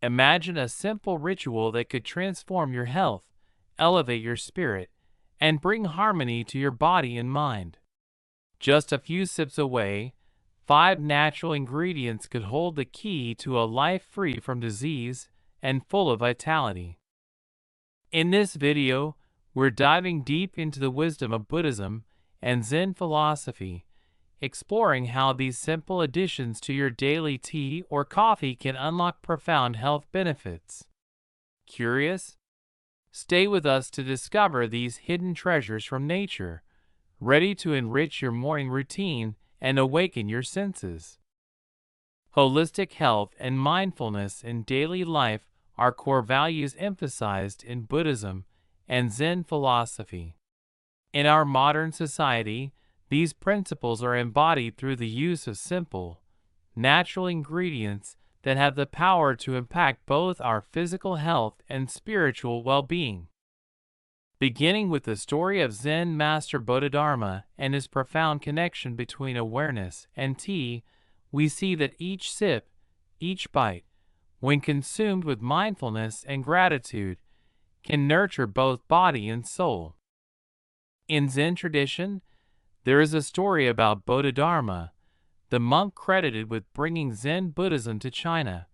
Imagine a simple ritual that could transform your health, elevate your spirit, and bring harmony to your body and mind. Just a few sips away, 5 natural ingredients could hold the key to a life free from disease and full of vitality. In this video, we're diving deep into the wisdom of Buddhism and Zen philosophy, exploring how these simple additions to your daily tea or coffee can unlock profound health benefits. Curious? Stay with us to discover these hidden treasures from nature, ready to enrich your morning routine and awaken your senses. Holistic health and mindfulness in daily life are core values emphasized in Buddhism and Zen philosophy. In our modern society, these principles are embodied through the use of simple, natural ingredients that have the power to impact both our physical health and spiritual well-being. Beginning with the story of Zen Master Bodhidharma and his profound connection between awareness and tea, we see that each sip, each bite, when consumed with mindfulness and gratitude, can nurture both body and soul. In Zen tradition, there is a story about Bodhidharma, the monk credited with bringing Zen Buddhism to China,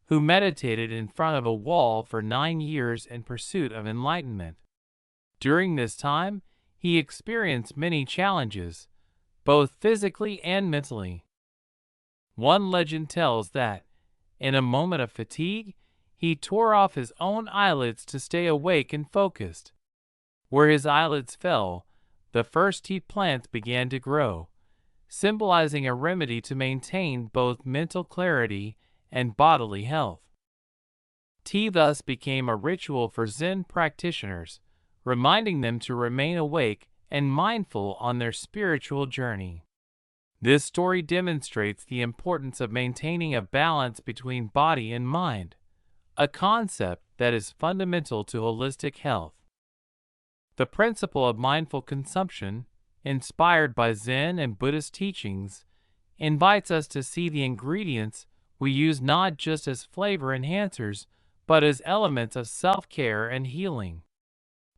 who meditated in front of a wall for 9 years in pursuit of enlightenment. During this time, he experienced many challenges, both physically and mentally. One legend tells that, in a moment of fatigue, he tore off his own eyelids to stay awake and focused. Where his eyelids fell, the first tea plants began to grow, symbolizing a remedy to maintain both mental clarity and bodily health. Tea thus became a ritual for Zen practitioners, reminding them to remain awake and mindful on their spiritual journey. This story demonstrates the importance of maintaining a balance between body and mind, a concept that is fundamental to holistic health. The principle of mindful consumption, inspired by Zen and Buddhist teachings, invites us to see the ingredients we use not just as flavor enhancers, but as elements of self-care and healing.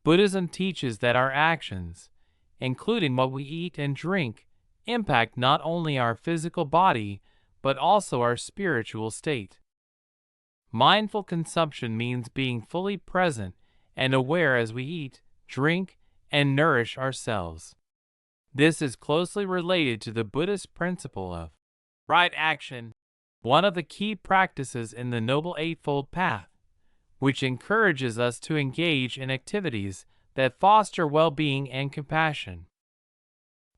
Buddhism teaches that our actions, including what we eat and drink, impact not only our physical body, but also our spiritual state. Mindful consumption means being fully present and aware as we eat, drink, and nourish ourselves. This is closely related to the Buddhist principle of right action, one of the key practices in the Noble Eightfold Path, which encourages us to engage in activities that foster well-being and compassion.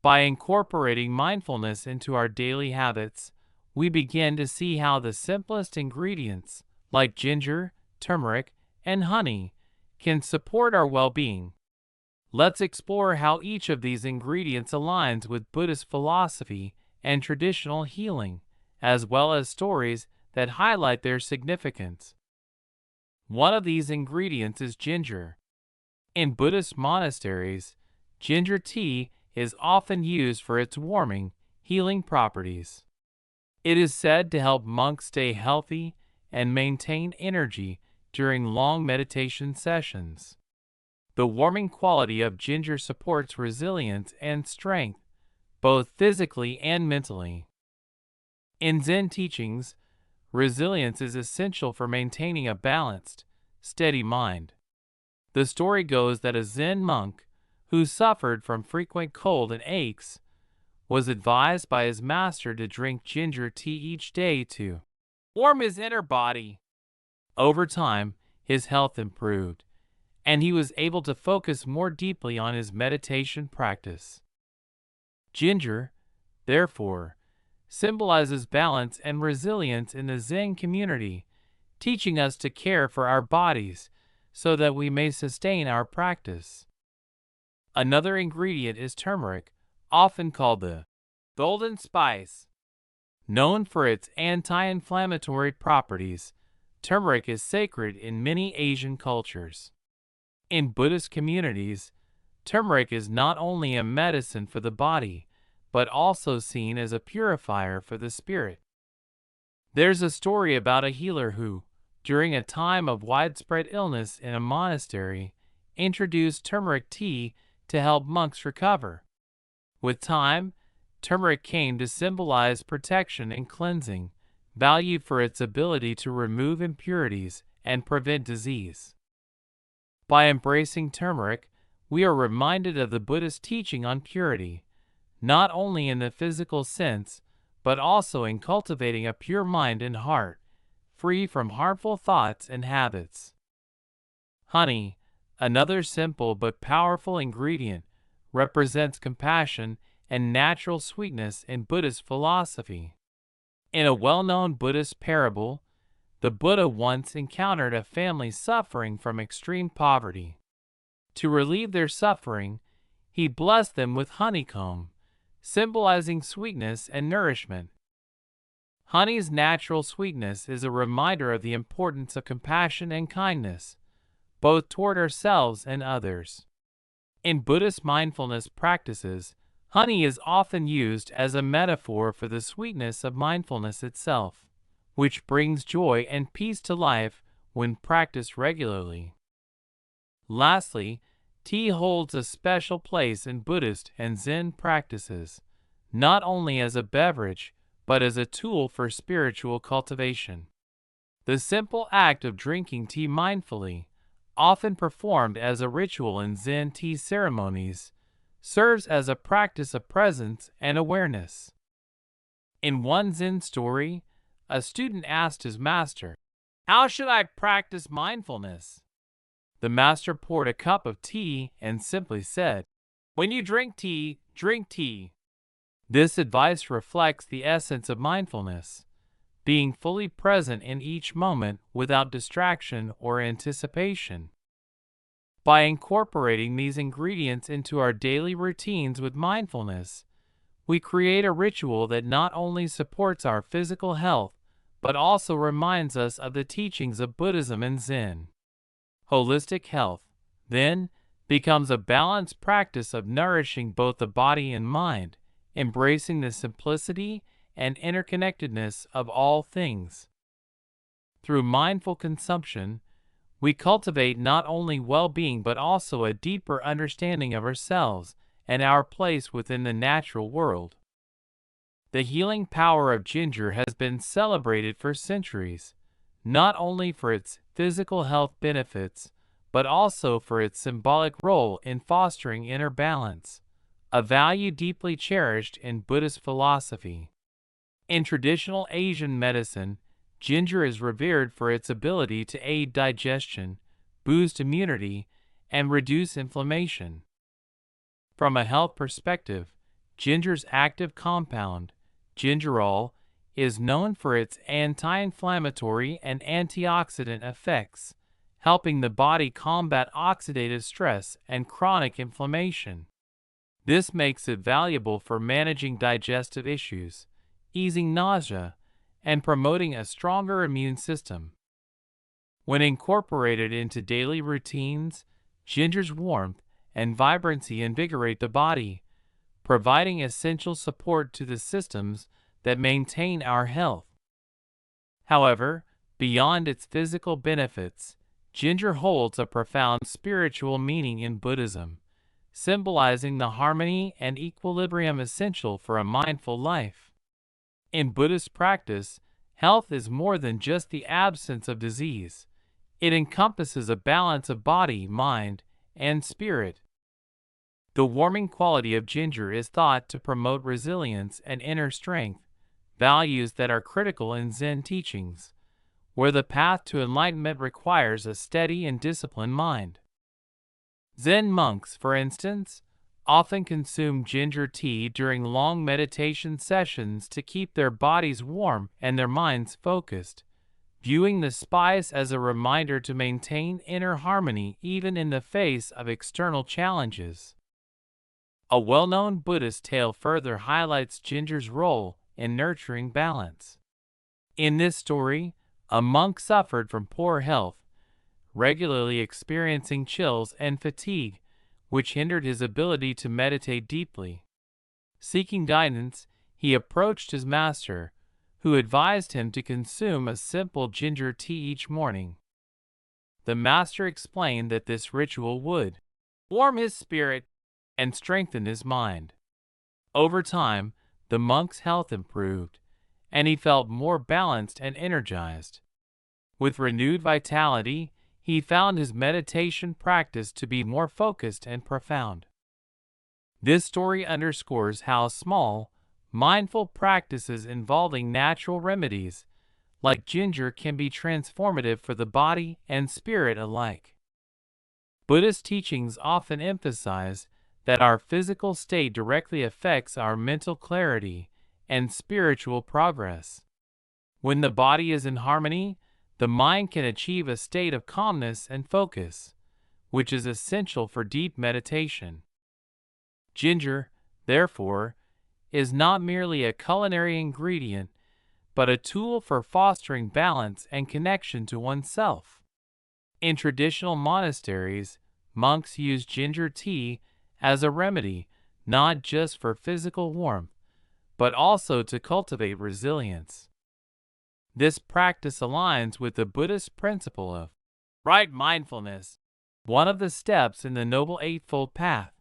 By incorporating mindfulness into our daily habits, we begin to see how the simplest ingredients, like ginger, turmeric, and honey, can support our well-being. Let's explore how each of these ingredients aligns with Buddhist philosophy and traditional healing, as well as stories that highlight their significance. One of these ingredients is ginger. In Buddhist monasteries, ginger tea is often used for its warming, healing properties. It is said to help monks stay healthy and maintain energy during long meditation sessions. The warming quality of ginger supports resilience and strength, both physically and mentally. In Zen teachings, resilience is essential for maintaining a balanced, steady mind. The story goes that a Zen monk, who suffered from frequent cold and aches, was advised by his master to drink ginger tea each day to warm his inner body. Over time, his health improved, and he was able to focus more deeply on his meditation practice. Ginger, therefore, symbolizes balance and resilience in the Zen community, teaching us to care for our bodies so that we may sustain our practice. Another ingredient is turmeric, often called the golden spice. Known for its anti-inflammatory properties, turmeric is sacred in many Asian cultures. In Buddhist communities, turmeric is not only a medicine for the body, but also seen as a purifier for the spirit. There's a story about a healer who, during a time of widespread illness in a monastery, introduced turmeric tea to help monks recover. With time, turmeric came to symbolize protection and cleansing, valued for its ability to remove impurities and prevent disease. By embracing turmeric, we are reminded of the Buddhist teaching on purity, not only in the physical sense, but also in cultivating a pure mind and heart, free from harmful thoughts and habits. Honey, another simple but powerful ingredient, represents compassion and natural sweetness in Buddhist philosophy. In a well-known Buddhist parable, the Buddha once encountered a family suffering from extreme poverty. To relieve their suffering, he blessed them with honeycomb, symbolizing sweetness and nourishment. Honey's natural sweetness is a reminder of the importance of compassion and kindness, both toward ourselves and others. In Buddhist mindfulness practices, honey is often used as a metaphor for the sweetness of mindfulness itself, which brings joy and peace to life when practiced regularly. Lastly, tea holds a special place in Buddhist and Zen practices, not only as a beverage, but as a tool for spiritual cultivation. The simple act of drinking tea mindfully, often performed as a ritual in Zen tea ceremonies, serves as a practice of presence and awareness. In one Zen story, a student asked his master, "How should I practice mindfulness?" The master poured a cup of tea and simply said, "When you drink tea, drink tea." This advice reflects the essence of mindfulness, being fully present in each moment without distraction or anticipation. By incorporating these ingredients into our daily routines with mindfulness, we create a ritual that not only supports our physical health, but also reminds us of the teachings of Buddhism and Zen. Holistic health, then, becomes a balanced practice of nourishing both the body and mind, embracing the simplicity and interconnectedness of all things. Through mindful consumption, we cultivate not only well-being but also a deeper understanding of ourselves and our place within the natural world. The healing power of ginger has been celebrated for centuries, not only for its physical health benefits, but also for its symbolic role in fostering inner balance, a value deeply cherished in Buddhist philosophy. In traditional Asian medicine, ginger is revered for its ability to aid digestion, boost immunity, and reduce inflammation. From a health perspective, ginger's active compound, gingerol, is known for its anti-inflammatory and antioxidant effects, helping the body combat oxidative stress and chronic inflammation. This makes it valuable for managing digestive issues, easing nausea, and promoting a stronger immune system. When incorporated into daily routines, ginger's warmth and vibrancy invigorate the body, providing essential support to the systems that maintain our health. However, beyond its physical benefits, ginger holds a profound spiritual meaning in Buddhism, symbolizing the harmony and equilibrium essential for a mindful life. In Buddhist practice, health is more than just the absence of disease. It encompasses a balance of body, mind, and spirit. The warming quality of ginger is thought to promote resilience and inner strength, values that are critical in Zen teachings, where the path to enlightenment requires a steady and disciplined mind. Zen monks, for instance, often consume ginger tea during long meditation sessions to keep their bodies warm and their minds focused, viewing the spice as a reminder to maintain inner harmony even in the face of external challenges. A well-known Buddhist tale further highlights ginger's role in nurturing balance. In this story, a monk suffered from poor health, regularly experiencing chills and fatigue, which hindered his ability to meditate deeply. Seeking guidance, he approached his master, who advised him to consume a simple ginger tea each morning. The master explained that this ritual would warm his spirit and strengthen his mind. Over time, the monk's health improved, and he felt more balanced and energized. With renewed vitality, he found his meditation practice to be more focused and profound. This story underscores how small, mindful practices involving natural remedies, like ginger, can be transformative for the body and spirit alike. Buddhist teachings often emphasize that our physical state directly affects our mental clarity and spiritual progress. When the body is in harmony, the mind can achieve a state of calmness and focus, which is essential for deep meditation. Ginger, therefore, is not merely a culinary ingredient, but a tool for fostering balance and connection to oneself. In traditional monasteries, monks use ginger tea as a remedy not just for physical warmth, but also to cultivate resilience. This practice aligns with the Buddhist principle of right mindfulness, one of the steps in the Noble Eightfold Path,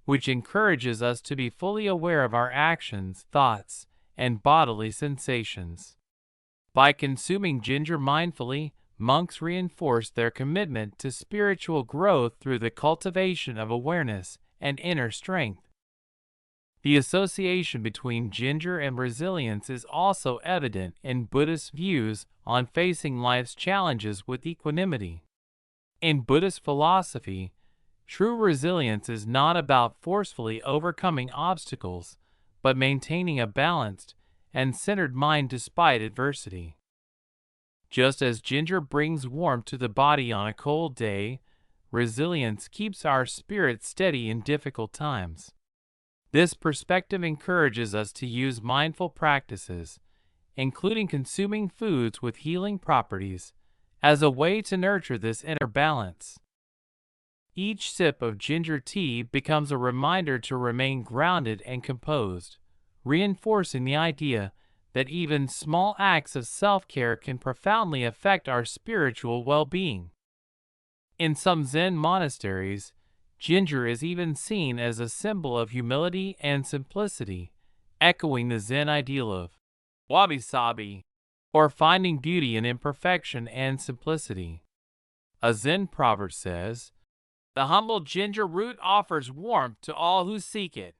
which encourages us to be fully aware of our actions, thoughts, and bodily sensations. By consuming ginger mindfully, monks reinforce their commitment to spiritual growth through the cultivation of awareness and inner strength. The association between ginger and resilience is also evident in Buddhist views on facing life's challenges with equanimity. In Buddhist philosophy, true resilience is not about forcefully overcoming obstacles, but maintaining a balanced and centered mind despite adversity. Just as ginger brings warmth to the body on a cold day, resilience keeps our spirit steady in difficult times. This perspective encourages us to use mindful practices, including consuming foods with healing properties, as a way to nurture this inner balance. Each sip of ginger tea becomes a reminder to remain grounded and composed, reinforcing the idea that even small acts of self-care can profoundly affect our spiritual well-being. In some Zen monasteries, ginger is even seen as a symbol of humility and simplicity, echoing the Zen ideal of wabi-sabi, or finding beauty in imperfection and simplicity. A Zen proverb says, "The humble ginger root offers warmth to all who seek it."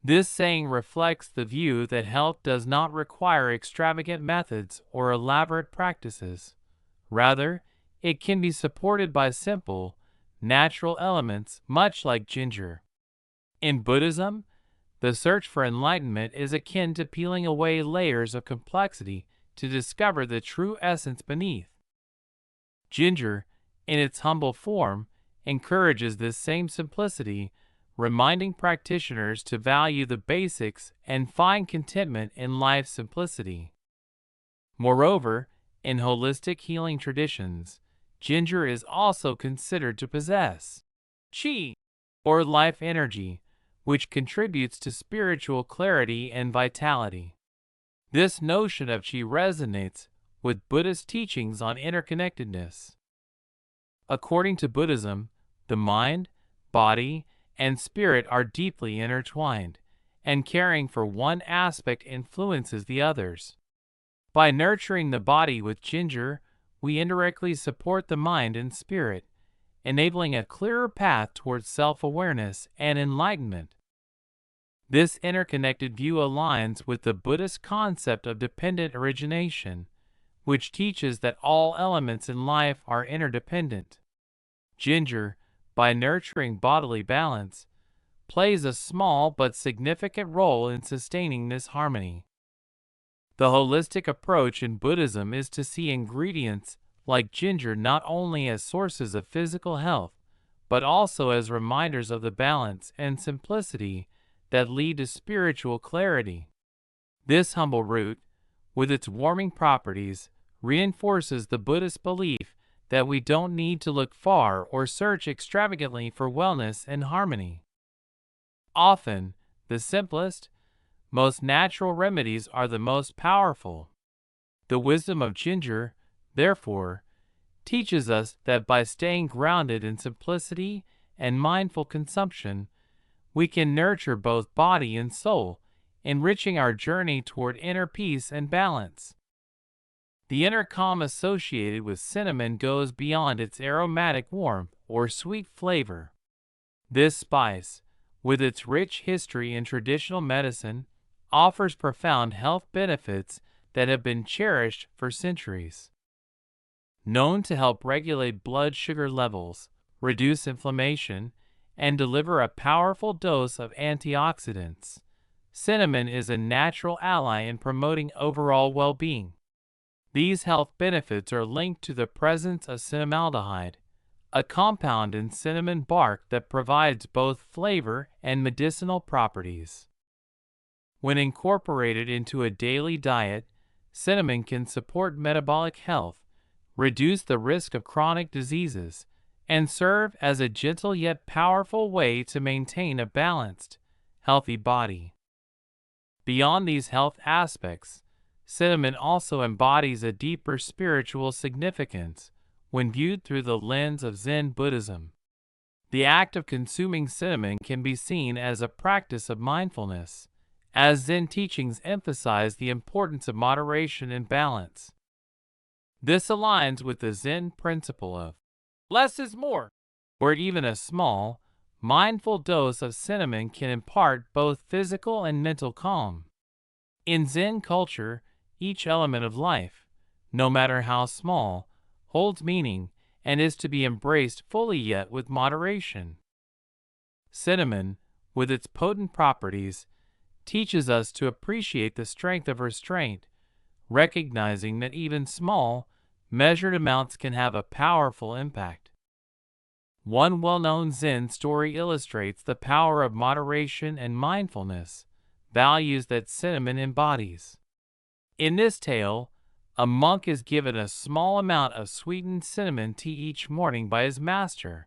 This saying reflects the view that health does not require extravagant methods or elaborate practices. Rather, it can be supported by simple, natural elements much like ginger. In Buddhism, the search for enlightenment is akin to peeling away layers of complexity to discover the true essence beneath. Ginger, in its humble form, encourages this same simplicity, reminding practitioners to value the basics and find contentment in life's simplicity. Moreover, in holistic healing traditions, ginger is also considered to possess qi, or life energy, which contributes to spiritual clarity and vitality. This notion of qi resonates with Buddhist teachings on interconnectedness. According to Buddhism, the mind, body, and spirit are deeply intertwined, and caring for one aspect influences the others. By nurturing the body with ginger, we indirectly support the mind and spirit, enabling a clearer path towards self-awareness and enlightenment. This interconnected view aligns with the Buddhist concept of dependent origination, which teaches that all elements in life are interdependent. Ginger, by nurturing bodily balance, plays a small but significant role in sustaining this harmony. The holistic approach in Buddhism is to see ingredients like ginger not only as sources of physical health, but also as reminders of the balance and simplicity that lead to spiritual clarity. This humble root, with its warming properties, reinforces the Buddhist belief that we don't need to look far or search extravagantly for wellness and harmony. Often, the simplest, most natural remedies are the most powerful. The wisdom of ginger, therefore, teaches us that by staying grounded in simplicity and mindful consumption, we can nurture both body and soul, enriching our journey toward inner peace and balance. The inner calm associated with cinnamon goes beyond its aromatic warmth or sweet flavor. This spice, with its rich history in traditional medicine, offers profound health benefits that have been cherished for centuries. Known to help regulate blood sugar levels, reduce inflammation, and deliver a powerful dose of antioxidants, cinnamon is a natural ally in promoting overall well-being. These health benefits are linked to the presence of cinnamaldehyde, a compound in cinnamon bark that provides both flavor and medicinal properties. When incorporated into a daily diet, cinnamon can support metabolic health, reduce the risk of chronic diseases, and serve as a gentle yet powerful way to maintain a balanced, healthy body. Beyond these health aspects, cinnamon also embodies a deeper spiritual significance when viewed through the lens of Zen Buddhism. The act of consuming cinnamon can be seen as a practice of mindfulness, as Zen teachings emphasize the importance of moderation and balance. This aligns with the Zen principle of less is more, where even a small, mindful dose of cinnamon can impart both physical and mental calm. In Zen culture, each element of life, no matter how small, holds meaning and is to be embraced fully yet with moderation. Cinnamon, with its potent properties, teaches us to appreciate the strength of restraint, recognizing that even small, measured amounts can have a powerful impact. One well-known Zen story illustrates the power of moderation and mindfulness, values that cinnamon embodies. In this tale, a monk is given a small amount of sweetened cinnamon tea each morning by his master.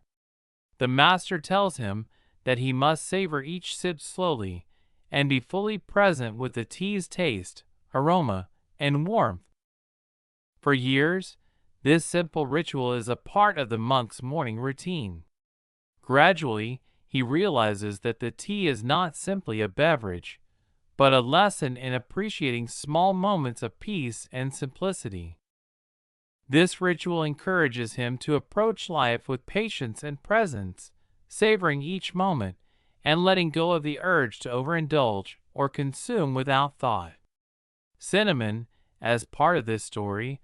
The master tells him that he must savor each sip slowly and be fully present with the tea's taste, aroma, and warmth. For years, this simple ritual is a part of the monk's morning routine. Gradually, he realizes that the tea is not simply a beverage, but a lesson in appreciating small moments of peace and simplicity. This ritual encourages him to approach life with patience and presence, savoring each moment and letting go of the urge to overindulge or consume without thought. Cinnamon, as part of this story,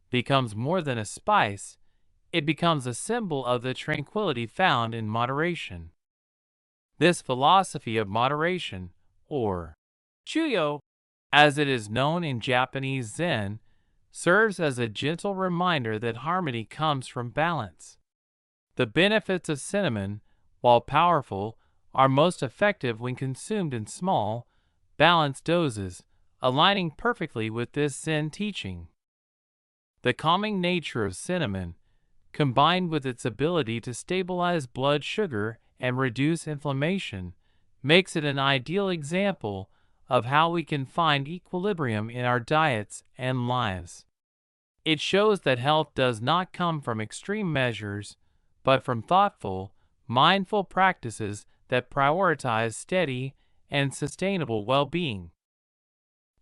becomes more than a spice, it becomes a symbol of the tranquility found in moderation. This philosophy of moderation, or Chuyo, as it is known in Japanese Zen, serves as a gentle reminder that harmony comes from balance. The benefits of cinnamon, while powerful, are most effective when consumed in small, balanced doses, aligning perfectly with this Zen teaching. The calming nature of cinnamon, combined with its ability to stabilize blood sugar and reduce inflammation, makes it an ideal example of how we can find equilibrium in our diets and lives. It shows that health does not come from extreme measures, but from thoughtful, mindful practices that prioritize steady and sustainable well-being.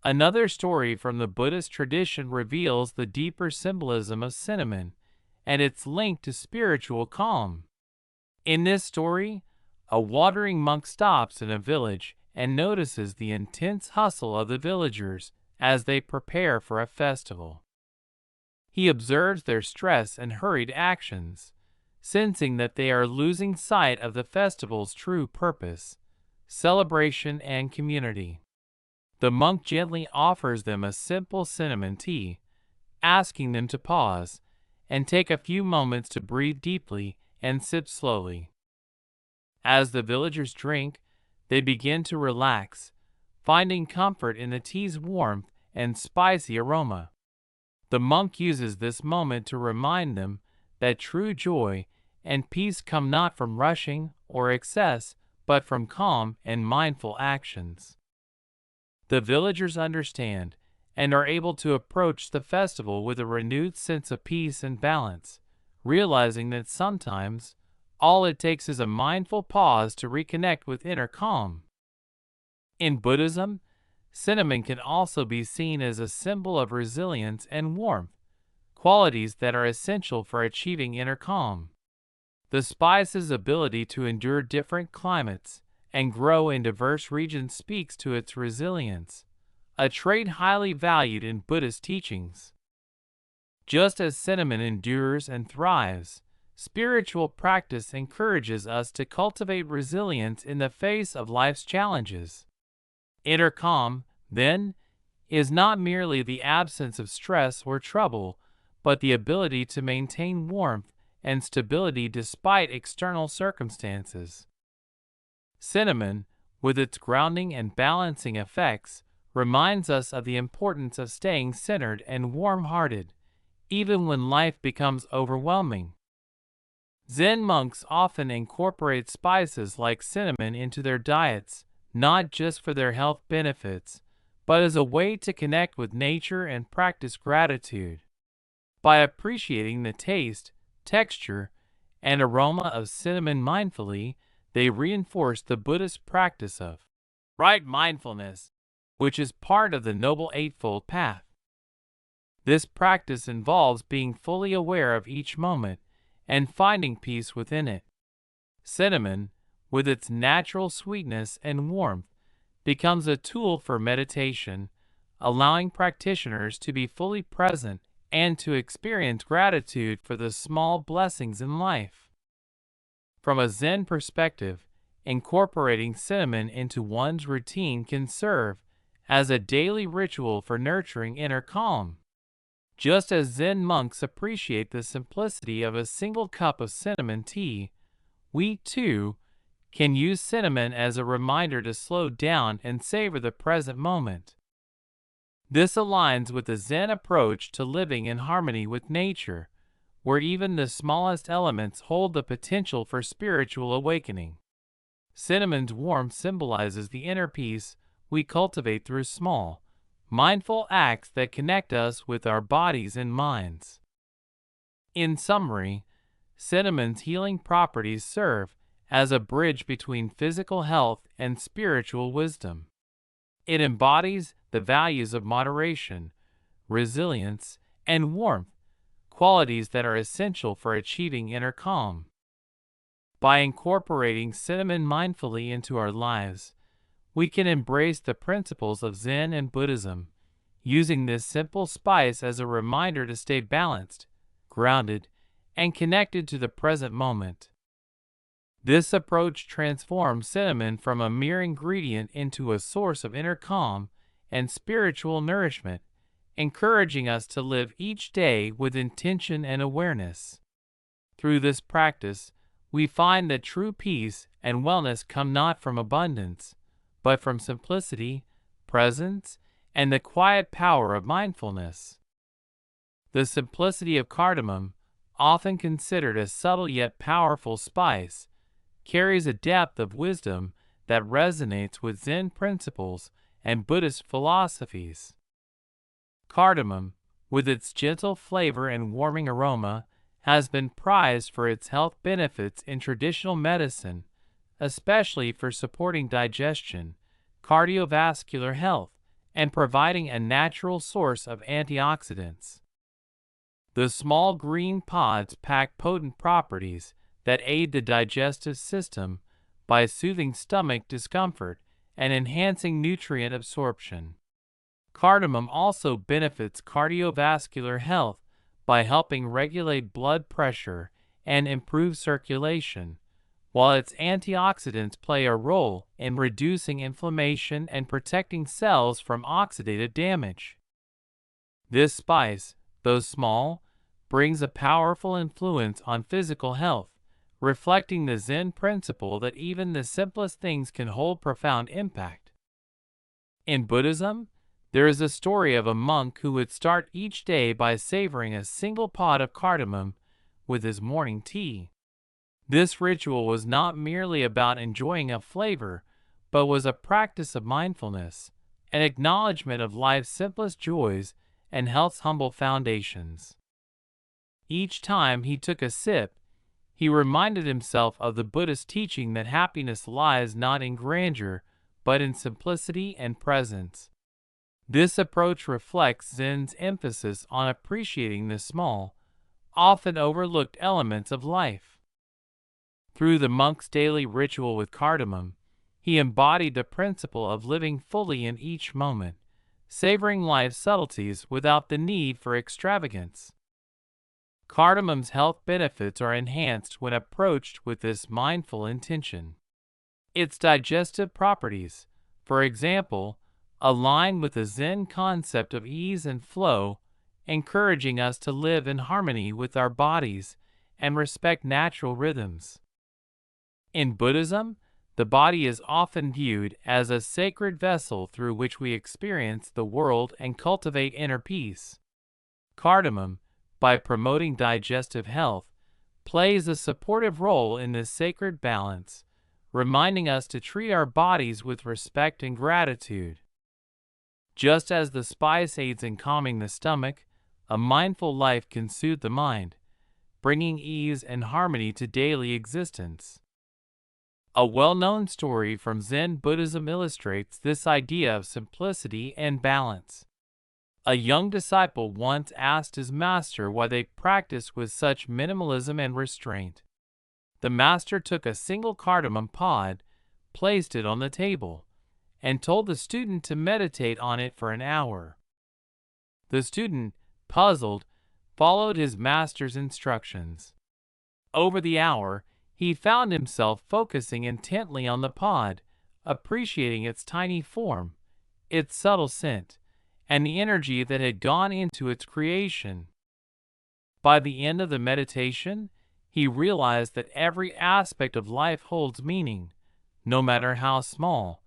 Another story from the Buddhist tradition reveals the deeper symbolism of cinnamon and its link to spiritual calm. In this story, a wandering monk stops in a village and notices the intense hustle of the villagers as they prepare for a festival. He observes their stress and hurried actions, sensing that they are losing sight of the festival's true purpose, celebration and community. The monk gently offers them a simple cinnamon tea, asking them to pause and take a few moments to breathe deeply and sip slowly. As the villagers drink, they begin to relax, finding comfort in the tea's warmth and spicy aroma. The monk uses this moment to remind them that true joy and peace come not from rushing or excess, but from calm and mindful actions. The villagers understand and are able to approach the festival with a renewed sense of peace and balance, realizing that sometimes all it takes is a mindful pause to reconnect with inner calm. In Buddhism, cinnamon can also be seen as a symbol of resilience and warmth, qualities that are essential for achieving inner calm. The spice's ability to endure different climates and grow in diverse regions speaks to its resilience, a trait highly valued in Buddhist teachings. Just as cinnamon endures and thrives, spiritual practice encourages us to cultivate resilience in the face of life's challenges. Inner calm, then, is not merely the absence of stress or trouble, but the ability to maintain warmth and stability despite external circumstances. Cinnamon, with its grounding and balancing effects, reminds us of the importance of staying centered and warm-hearted, even when life becomes overwhelming. Zen monks often incorporate spices like cinnamon into their diets, not just for their health benefits, but as a way to connect with nature and practice gratitude. By appreciating the taste, texture, and aroma of cinnamon mindfully, they reinforce the Buddhist practice of right mindfulness, which is part of the Noble Eightfold Path. This practice involves being fully aware of each moment and finding peace within it. Cinnamon, with its natural sweetness and warmth, becomes a tool for meditation, allowing practitioners to be fully present and to experience gratitude for the small blessings in life. From a Zen perspective, incorporating cinnamon into one's routine can serve as a daily ritual for nurturing inner calm. Just as Zen monks appreciate the simplicity of a single cup of cinnamon tea, we too can use cinnamon as a reminder to slow down and savor the present moment. This aligns with the Zen approach to living in harmony with nature, where even the smallest elements hold the potential for spiritual awakening. Cinnamon's warmth symbolizes the inner peace we cultivate through small, mindful acts that connect us with our bodies and minds. In summary, cinnamon's healing properties serve as a bridge between physical health and spiritual wisdom. It embodies the values of moderation, resilience, and warmth, qualities that are essential for achieving inner calm. By incorporating cinnamon mindfully into our lives, we can embrace the principles of Zen and Buddhism, using this simple spice as a reminder to stay balanced, grounded, and connected to the present moment. This approach transforms cinnamon from a mere ingredient into a source of inner calm and spiritual nourishment, encouraging us to live each day with intention and awareness. Through this practice, we find that true peace and wellness come not from abundance, but from simplicity, presence, and the quiet power of mindfulness. The simplicity of cardamom, often considered a subtle yet powerful spice, carries a depth of wisdom that resonates with Zen principles and Buddhist philosophies. Cardamom, with its gentle flavor and warming aroma, has been prized for its health benefits in traditional medicine, especially for supporting digestion, cardiovascular health, and providing a natural source of antioxidants. The small green pods pack potent properties that aid the digestive system by soothing stomach discomfort and enhancing nutrient absorption. Cardamom also benefits cardiovascular health by helping regulate blood pressure and improve circulation, while its antioxidants play a role in reducing inflammation and protecting cells from oxidative damage. This spice, though small, brings a powerful influence on physical health, reflecting the Zen principle that even the simplest things can hold profound impact. In Buddhism, there is a story of a monk who would start each day by savoring a single pod of cardamom with his morning tea. This ritual was not merely about enjoying a flavor, but was a practice of mindfulness, an acknowledgement of life's simplest joys and health's humble foundations. Each time he took a sip, he reminded himself of the Buddhist teaching that happiness lies not in grandeur, but in simplicity and presence. This approach reflects Zen's emphasis on appreciating the small, often overlooked elements of life. Through the monk's daily ritual with cardamom, he embodied the principle of living fully in each moment, savoring life's subtleties without the need for extravagance. Cardamom's health benefits are enhanced when approached with this mindful intention. Its digestive properties, for example, align with the Zen concept of ease and flow, encouraging us to live in harmony with our bodies and respect natural rhythms. In Buddhism, the body is often viewed as a sacred vessel through which we experience the world and cultivate inner peace. Cardamom, by promoting digestive health, plays a supportive role in this sacred balance, reminding us to treat our bodies with respect and gratitude. Just as the spice aids in calming the stomach, a mindful life can soothe the mind, bringing ease and harmony to daily existence. A well-known story from Zen Buddhism illustrates this idea of simplicity and balance. A young disciple once asked his master why they practiced with such minimalism and restraint. The master took a single cardamom pod, placed it on the table, and told the student to meditate on it for an hour. The student, puzzled, followed his master's instructions. Over the hour, he found himself focusing intently on the pod, appreciating its tiny form, its subtle scent, and the energy that had gone into its creation. By the end of the meditation, he realized that every aspect of life holds meaning, no matter how small,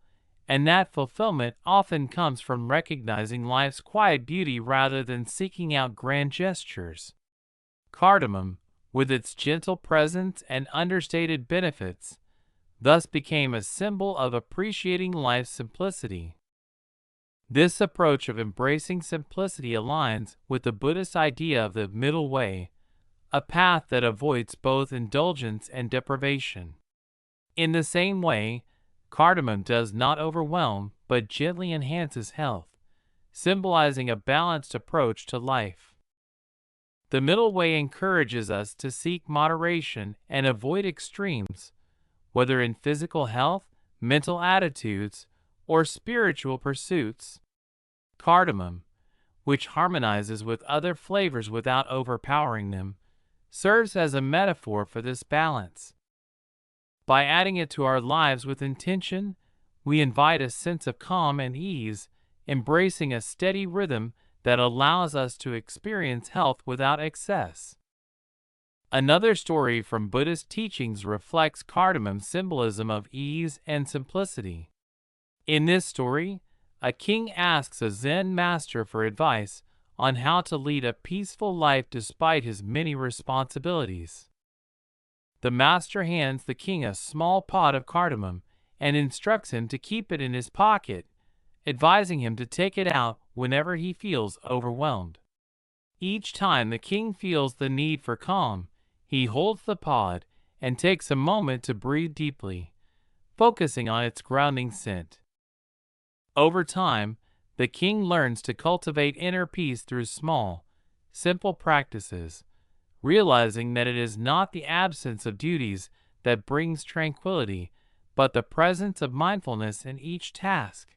and that fulfillment often comes from recognizing life's quiet beauty rather than seeking out grand gestures. Cardamom, with its gentle presence and understated benefits, thus became a symbol of appreciating life's simplicity. This approach of embracing simplicity aligns with the Buddhist idea of the middle way, a path that avoids both indulgence and deprivation. In the same way, cardamom does not overwhelm but gently enhances health, symbolizing a balanced approach to life. The middle way encourages us to seek moderation and avoid extremes, whether in physical health, mental attitudes, or spiritual pursuits. Cardamom, which harmonizes with other flavors without overpowering them, serves as a metaphor for this balance. By adding it to our lives with intention, we invite a sense of calm and ease, embracing a steady rhythm that allows us to experience health without excess. Another story from Buddhist teachings reflects cardamom's symbolism of ease and simplicity. In this story, a king asks a Zen master for advice on how to lead a peaceful life despite his many responsibilities. The master hands the king a small pod of cardamom and instructs him to keep it in his pocket, advising him to take it out whenever he feels overwhelmed. Each time the king feels the need for calm, he holds the pod and takes a moment to breathe deeply, focusing on its grounding scent. Over time, the king learns to cultivate inner peace through small, simple practices, realizing that it is not the absence of duties that brings tranquility, but the presence of mindfulness in each task.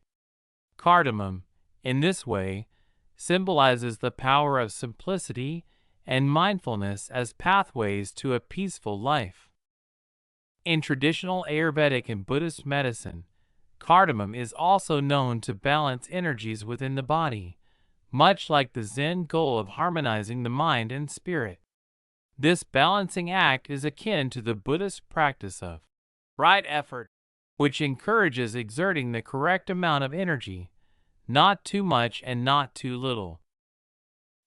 Cardamom, in this way, symbolizes the power of simplicity and mindfulness as pathways to a peaceful life. In traditional Ayurvedic and Buddhist medicine, cardamom is also known to balance energies within the body, much like the Zen goal of harmonizing the mind and spirit. This balancing act is akin to the Buddhist practice of right effort, which encourages exerting the correct amount of energy, not too much and not too little.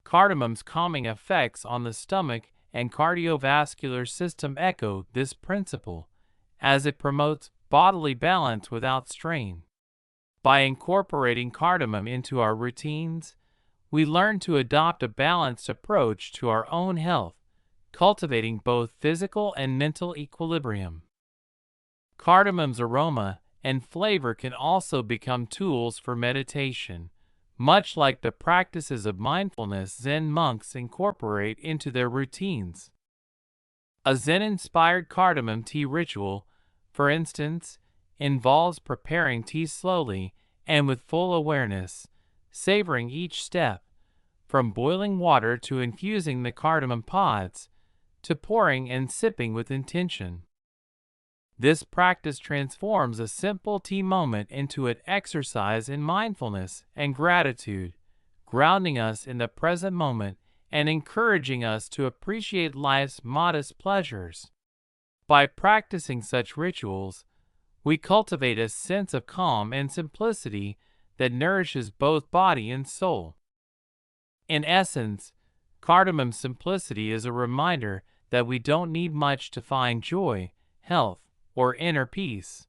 Cardamom's calming effects on the stomach and cardiovascular system echo this principle, as it promotes bodily balance without strain. By incorporating cardamom into our routines, we learn to adopt a balanced approach to our own health, cultivating both physical and mental equilibrium. Cardamom's aroma and flavor can also become tools for meditation, much like the practices of mindfulness Zen monks incorporate into their routines. A Zen-inspired cardamom tea ritual, for instance, involves preparing tea slowly and with full awareness, savoring each step, from boiling water to infusing the cardamom pods, to pouring and sipping with intention. This practice transforms a simple tea moment into an exercise in mindfulness and gratitude, grounding us in the present moment and encouraging us to appreciate life's modest pleasures. By practicing such rituals, we cultivate a sense of calm and simplicity that nourishes both body and soul. In essence, cardamom simplicity is a reminder that we don't need much to find joy, health, or inner peace.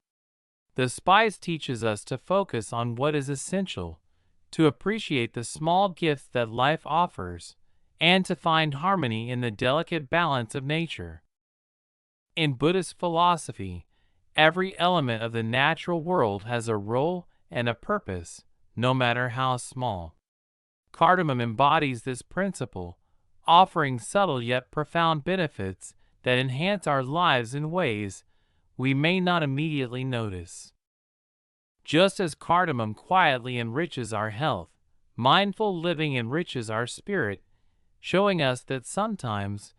The spice teaches us to focus on what is essential, to appreciate the small gifts that life offers, and to find harmony in the delicate balance of nature. In Buddhist philosophy, every element of the natural world has a role and a purpose, no matter how small. Cardamom embodies this principle, offering subtle yet profound benefits that enhance our lives in ways we may not immediately notice. Just as cardamom quietly enriches our health, mindful living enriches our spirit, showing us that sometimes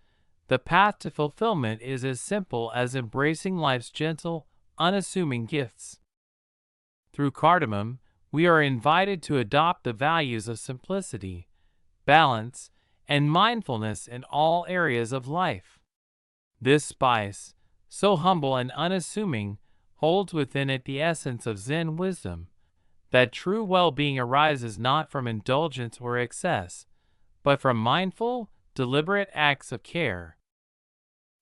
the path to fulfillment is as simple as embracing life's gentle, unassuming gifts. Through cardamom, we are invited to adopt the values of simplicity, balance, and mindfulness in all areas of life. This spice, so humble and unassuming, holds within it the essence of Zen wisdom, that true well-being arises not from indulgence or excess, but from mindful, deliberate acts of care.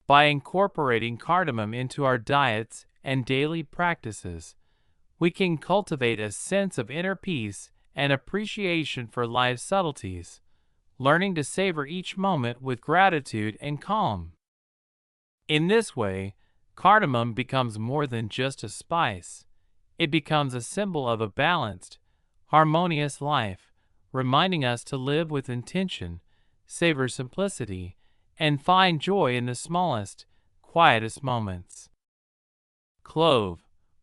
By incorporating cardamom into our diets and daily practices, we can cultivate a sense of inner peace and appreciation for life's subtleties, learning to savor each moment with gratitude and calm. In this way, cardamom becomes more than just a spice. It becomes a symbol of a balanced, harmonious life, reminding us to live with intention, savor simplicity, and find joy in the smallest, quietest moments. Clove,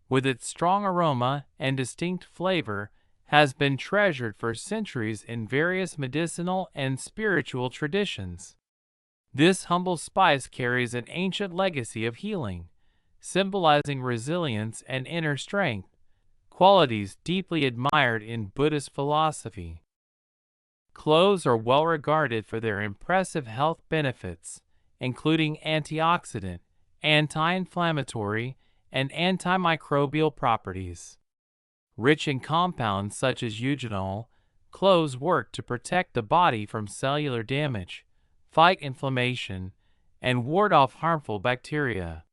with its strong aroma and distinct flavor, has been treasured for centuries in various medicinal and spiritual traditions. This humble spice carries an ancient legacy of healing, symbolizing resilience and inner strength, qualities deeply admired in Buddhist philosophy. Cloves are well regarded for their impressive health benefits, including antioxidant, anti-inflammatory, and antimicrobial properties. Rich in compounds such as eugenol, cloves work to protect the body from cellular damage, fight inflammation, and ward off harmful bacteria.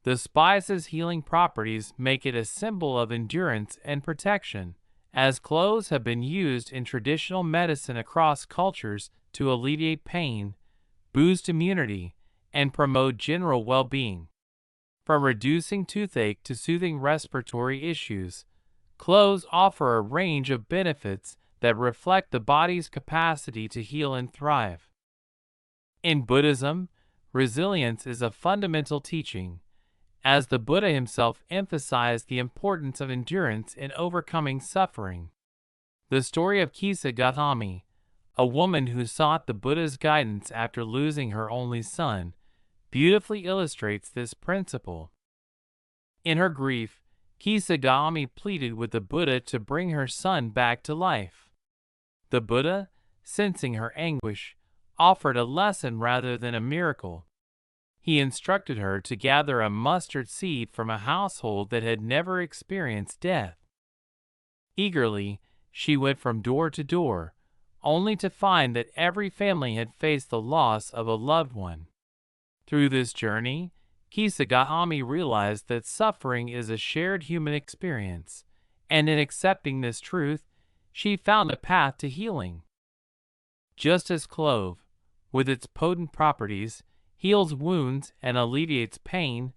The spice's healing properties make it a symbol of endurance and protection, as cloves have been used in traditional medicine across cultures to alleviate pain, boost immunity, and promote general well-being. From reducing toothache to soothing respiratory issues, cloves offer a range of benefits that reflect the body's capacity to heal and thrive. In Buddhism, resilience is a fundamental teaching, as the Buddha himself emphasized the importance of endurance in overcoming suffering. The story of Kisa Gautami, a woman who sought the Buddha's guidance after losing her only son, beautifully illustrates this principle. In her grief, Kisa Gautami pleaded with the Buddha to bring her son back to life. The Buddha, sensing her anguish, offered a lesson rather than a miracle. He instructed her to gather a mustard seed from a household that had never experienced death. Eagerly, she went from door to door, only to find that every family had faced the loss of a loved one. Through this journey, Kisa Gautami realized that suffering is a shared human experience, and in accepting this truth, she found a path to healing. Just as clove, with its potent properties, heals wounds and alleviates pain,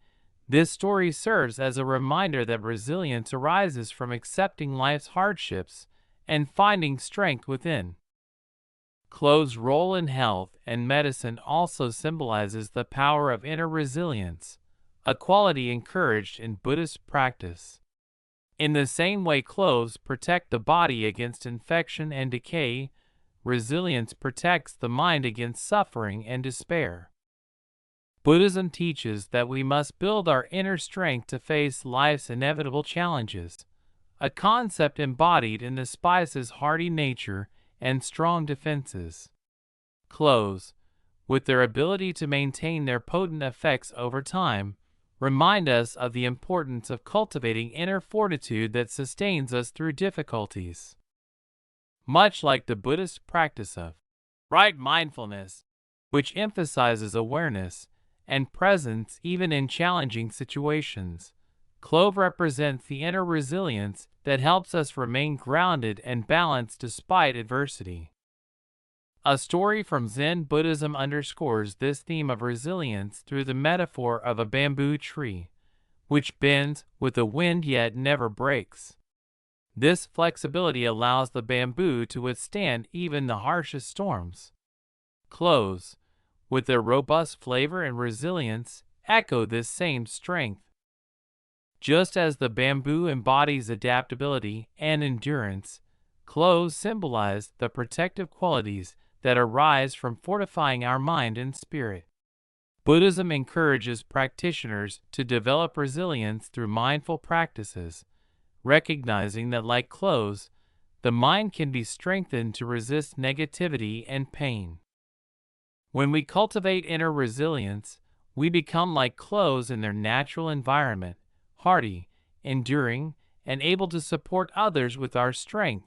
this story serves as a reminder that resilience arises from accepting life's hardships and finding strength within. Clove's role in health and medicine also symbolizes the power of inner resilience, a quality encouraged in Buddhist practice. In the same way cloves protect the body against infection and decay, resilience protects the mind against suffering and despair. Buddhism teaches that we must build our inner strength to face life's inevitable challenges, a concept embodied in the spice's hardy nature and strong defenses. Cloves, with their ability to maintain their potent effects over time, remind us of the importance of cultivating inner fortitude that sustains us through difficulties. Much like the Buddhist practice of right mindfulness, which emphasizes awareness and presence even in challenging situations, clove represents the inner resilience that helps us remain grounded and balanced despite adversity. A story from Zen Buddhism underscores this theme of resilience through the metaphor of a bamboo tree, which bends with the wind yet never breaks. This flexibility allows the bamboo to withstand even the harshest storms. Cloves, with their robust flavor and resilience, echo this same strength. Just as the bamboo embodies adaptability and endurance, cloves symbolize the protective qualities that arise from fortifying our mind and spirit. Buddhism encourages practitioners to develop resilience through mindful practices, recognizing that, like cloves, the mind can be strengthened to resist negativity and pain. When we cultivate inner resilience, we become like cloves in their natural environment, hardy, enduring, and able to support others with our strength.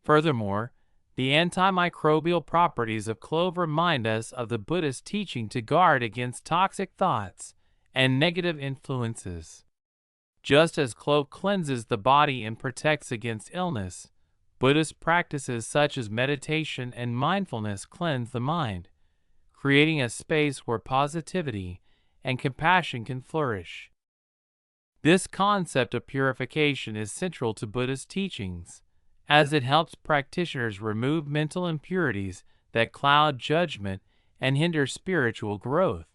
Furthermore, the antimicrobial properties of clove remind us of the Buddhist teaching to guard against toxic thoughts and negative influences. Just as clove cleanses the body and protects against illness, Buddhist practices such as meditation and mindfulness cleanse the mind, creating a space where positivity and compassion can flourish. This concept of purification is central to Buddhist teachings, as it helps practitioners remove mental impurities that cloud judgment and hinder spiritual growth.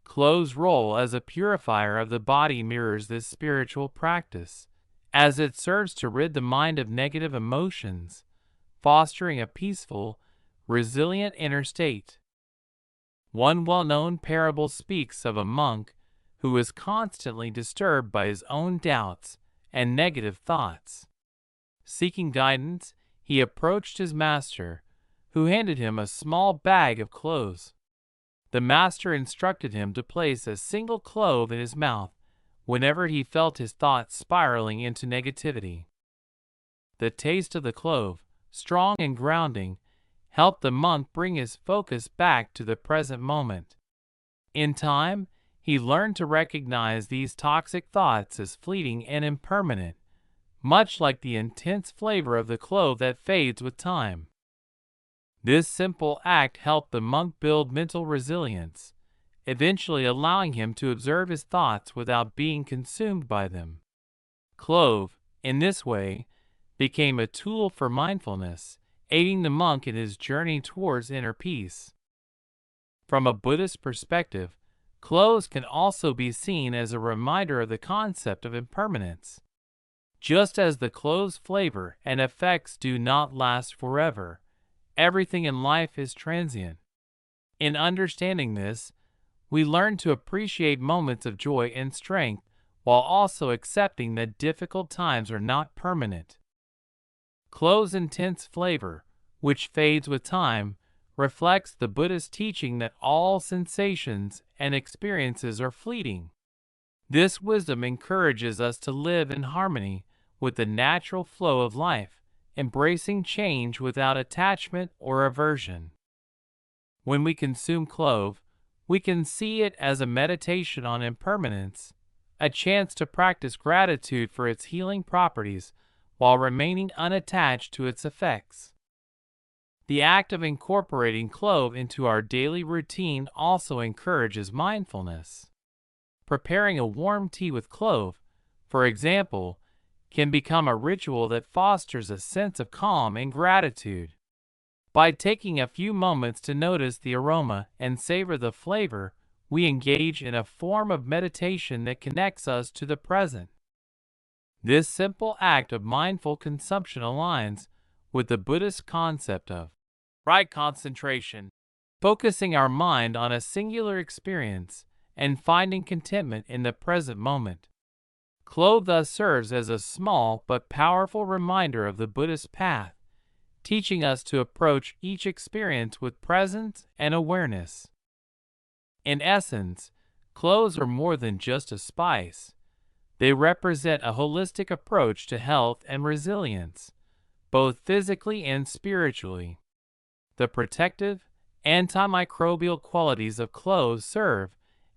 Clove's role as a purifier of the body mirrors this spiritual practice, as it serves to rid the mind of negative emotions, fostering a peaceful, resilient inner state. One well-known parable speaks of a monk who was constantly disturbed by his own doubts and negative thoughts. Seeking guidance, he approached his master, who handed him a small bag of cloves. The master instructed him to place a single clove in his mouth whenever he felt his thoughts spiraling into negativity. The taste of the clove, strong and grounding, helped the monk bring his focus back to the present moment. In time, he learned to recognize these toxic thoughts as fleeting and impermanent, much like the intense flavor of the clove that fades with time. This simple act helped the monk build mental resilience, eventually allowing him to observe his thoughts without being consumed by them. Clove, in this way, became a tool for mindfulness, aiding the monk in his journey towards inner peace. From a Buddhist perspective, cloves can also be seen as a reminder of the concept of impermanence. Just as the clove's flavor and effects do not last forever, everything in life is transient. In understanding this, we learn to appreciate moments of joy and strength while also accepting that difficult times are not permanent. Clove's intense flavor, which fades with time, reflects the Buddhist teaching that all sensations and experiences are fleeting. This wisdom encourages us to live in harmony with the natural flow of life, embracing change without attachment or aversion. When we consume clove, we can see it as a meditation on impermanence, a chance to practice gratitude for its healing properties while remaining unattached to its effects. The act of incorporating clove into our daily routine also encourages mindfulness. Preparing a warm tea with clove, for example, can become a ritual that fosters a sense of calm and gratitude. By taking a few moments to notice the aroma and savor the flavor, we engage in a form of meditation that connects us to the present. This simple act of mindful consumption aligns with the Buddhist concept of right concentration, focusing our mind on a singular experience and finding contentment in the present moment. Clove thus serves as a small but powerful reminder of the Buddhist path, teaching us to approach each experience with presence and awareness. In essence, cloves are more than just a spice. They represent a holistic approach to health and resilience, both physically and spiritually. The protective, antimicrobial qualities of cloves serve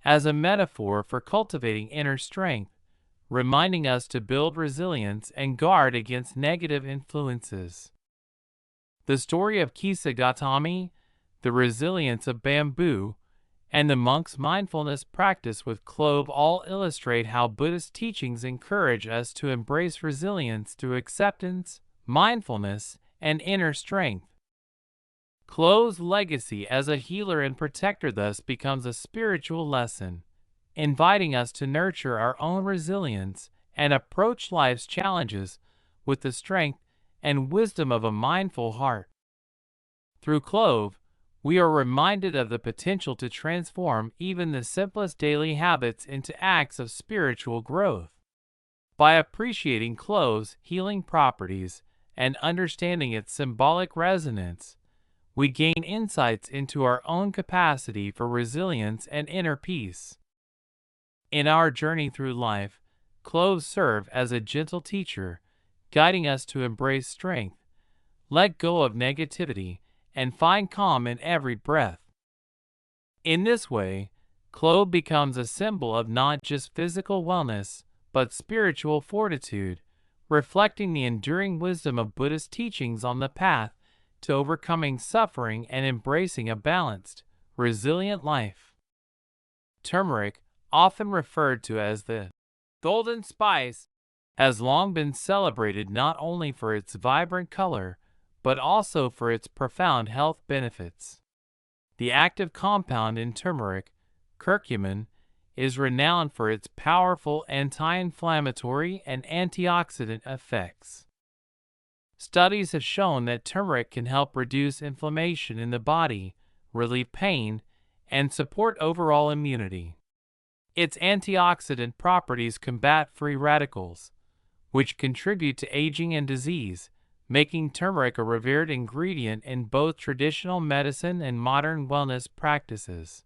as a metaphor for cultivating inner strength, reminding us to build resilience and guard against negative influences. The story of Kisa Gautami, the resilience of bamboo, and the monk's mindfulness practice with clove all illustrate how Buddhist teachings encourage us to embrace resilience through acceptance, mindfulness, and inner strength. Clove's legacy as a healer and protector thus becomes a spiritual lesson, inviting us to nurture our own resilience and approach life's challenges with the strength and wisdom of a mindful heart. Through clove, we are reminded of the potential to transform even the simplest daily habits into acts of spiritual growth. By appreciating clove's healing properties and understanding its symbolic resonance, we gain insights into our own capacity for resilience and inner peace. In our journey through life, cloves serve as a gentle teacher, guiding us to embrace strength, let go of negativity, and find calm in every breath. In this way, clove becomes a symbol of not just physical wellness, but spiritual fortitude, reflecting the enduring wisdom of Buddhist teachings on the path to overcoming suffering and embracing a balanced, resilient life. Turmeric, often referred to as the golden spice, has long been celebrated not only for its vibrant color, but also for its profound health benefits. The active compound in turmeric, curcumin, is renowned for its powerful anti-inflammatory and antioxidant effects. Studies have shown that turmeric can help reduce inflammation in the body, relieve pain, and support overall immunity. Its antioxidant properties combat free radicals, which contribute to aging and disease, making turmeric a revered ingredient in both traditional medicine and modern wellness practices.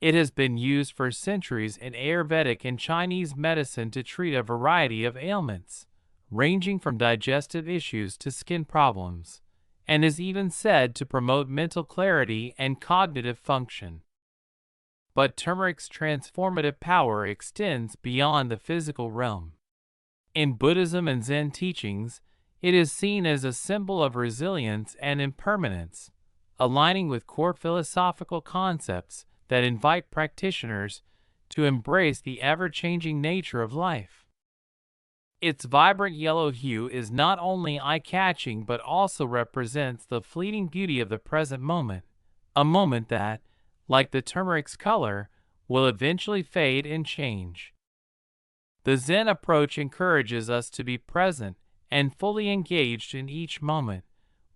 It has been used for centuries in Ayurvedic and Chinese medicine to treat a variety of ailments, ranging from digestive issues to skin problems, and is even said to promote mental clarity and cognitive function. But turmeric's transformative power extends beyond the physical realm. In Buddhism and Zen teachings, it is seen as a symbol of resilience and impermanence, aligning with core philosophical concepts that invite practitioners to embrace the ever-changing nature of life. Its vibrant yellow hue is not only eye-catching but also represents the fleeting beauty of the present moment, a moment that, like the turmeric's color, will eventually fade and change. The Zen approach encourages us to be present and fully engaged in each moment,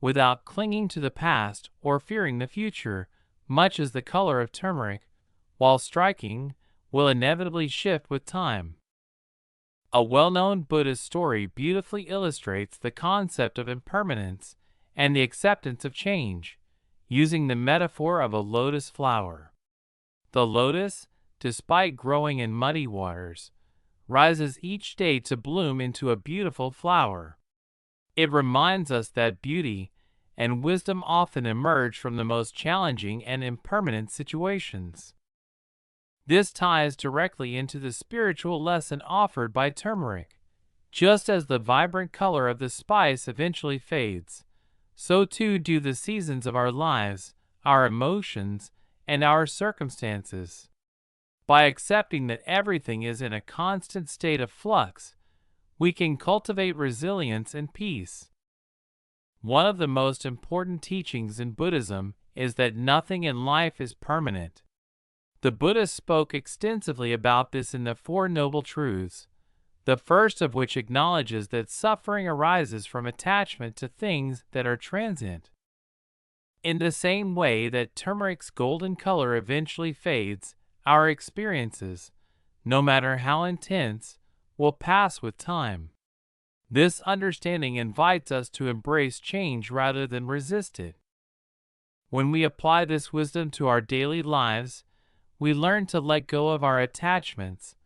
without clinging to the past or fearing the future, much as the color of turmeric, while striking, will inevitably shift with time. A well-known Buddhist story beautifully illustrates the concept of impermanence and the acceptance of change, using the metaphor of a lotus flower. The lotus, despite growing in muddy waters, rises each day to bloom into a beautiful flower. It reminds us that beauty and wisdom often emerge from the most challenging and impermanent situations. This ties directly into the spiritual lesson offered by turmeric. Just as the vibrant color of the spice eventually fades, so too do the seasons of our lives, our emotions, and our circumstances. By accepting that everything is in a constant state of flux, we can cultivate resilience and peace. One of the most important teachings in Buddhism is that nothing in life is permanent. The Buddha spoke extensively about this in the Four Noble Truths, the first of which acknowledges that suffering arises from attachment to things that are transient. In the same way that turmeric's golden color eventually fades, our experiences, no matter how intense, will pass with time. This understanding invites us to embrace change rather than resist it. When we apply this wisdom to our daily lives, we learn to let go of our attachments,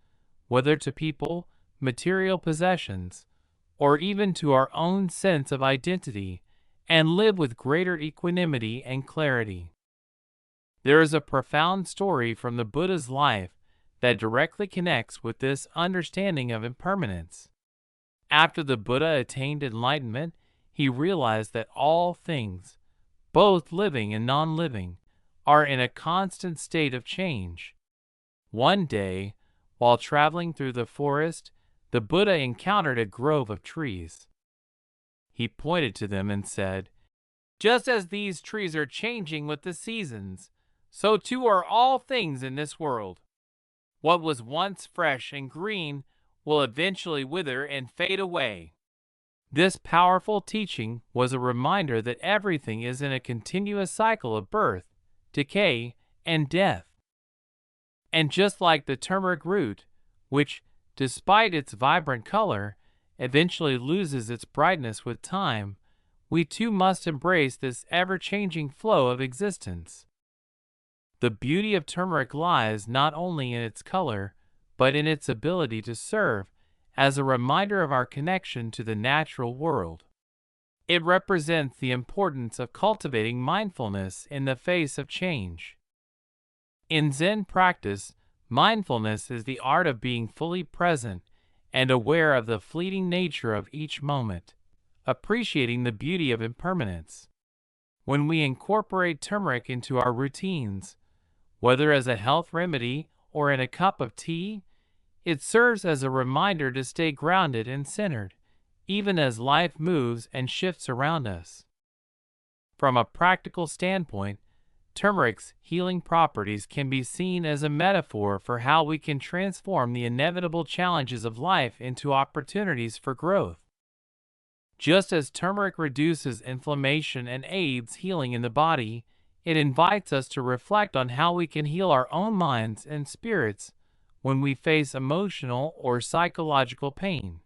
whether to people, material possessions, or even to our own sense of identity, and live with greater equanimity and clarity. There is a profound story from the Buddha's life that directly connects with this understanding of impermanence. After the Buddha attained enlightenment, he realized that all things, both living and non-living, are in a constant state of change. One day, while traveling through the forest, the Buddha encountered a grove of trees. He pointed to them and said, "Just as these trees are changing with the seasons, so too are all things in this world. What was once fresh and green will eventually wither and fade away." This powerful teaching was a reminder that everything is in a continuous cycle of birth, decay, and death. And just like the turmeric root, which, despite its vibrant color, eventually loses its brightness with time, we too must embrace this ever-changing flow of existence. The beauty of turmeric lies not only in its color, but in its ability to serve as a reminder of our connection to the natural world. It represents the importance of cultivating mindfulness in the face of change. In Zen practice, mindfulness is the art of being fully present and aware of the fleeting nature of each moment, appreciating the beauty of impermanence. When we incorporate turmeric into our routines, whether as a health remedy or in a cup of tea, it serves as a reminder to stay grounded and centered, even as life moves and shifts around us. From a practical standpoint, turmeric's healing properties can be seen as a metaphor for how we can transform the inevitable challenges of life into opportunities for growth. Just as turmeric reduces inflammation and aids healing in the body, it invites us to reflect on how we can heal our own minds and spirits when we face emotional or psychological pain.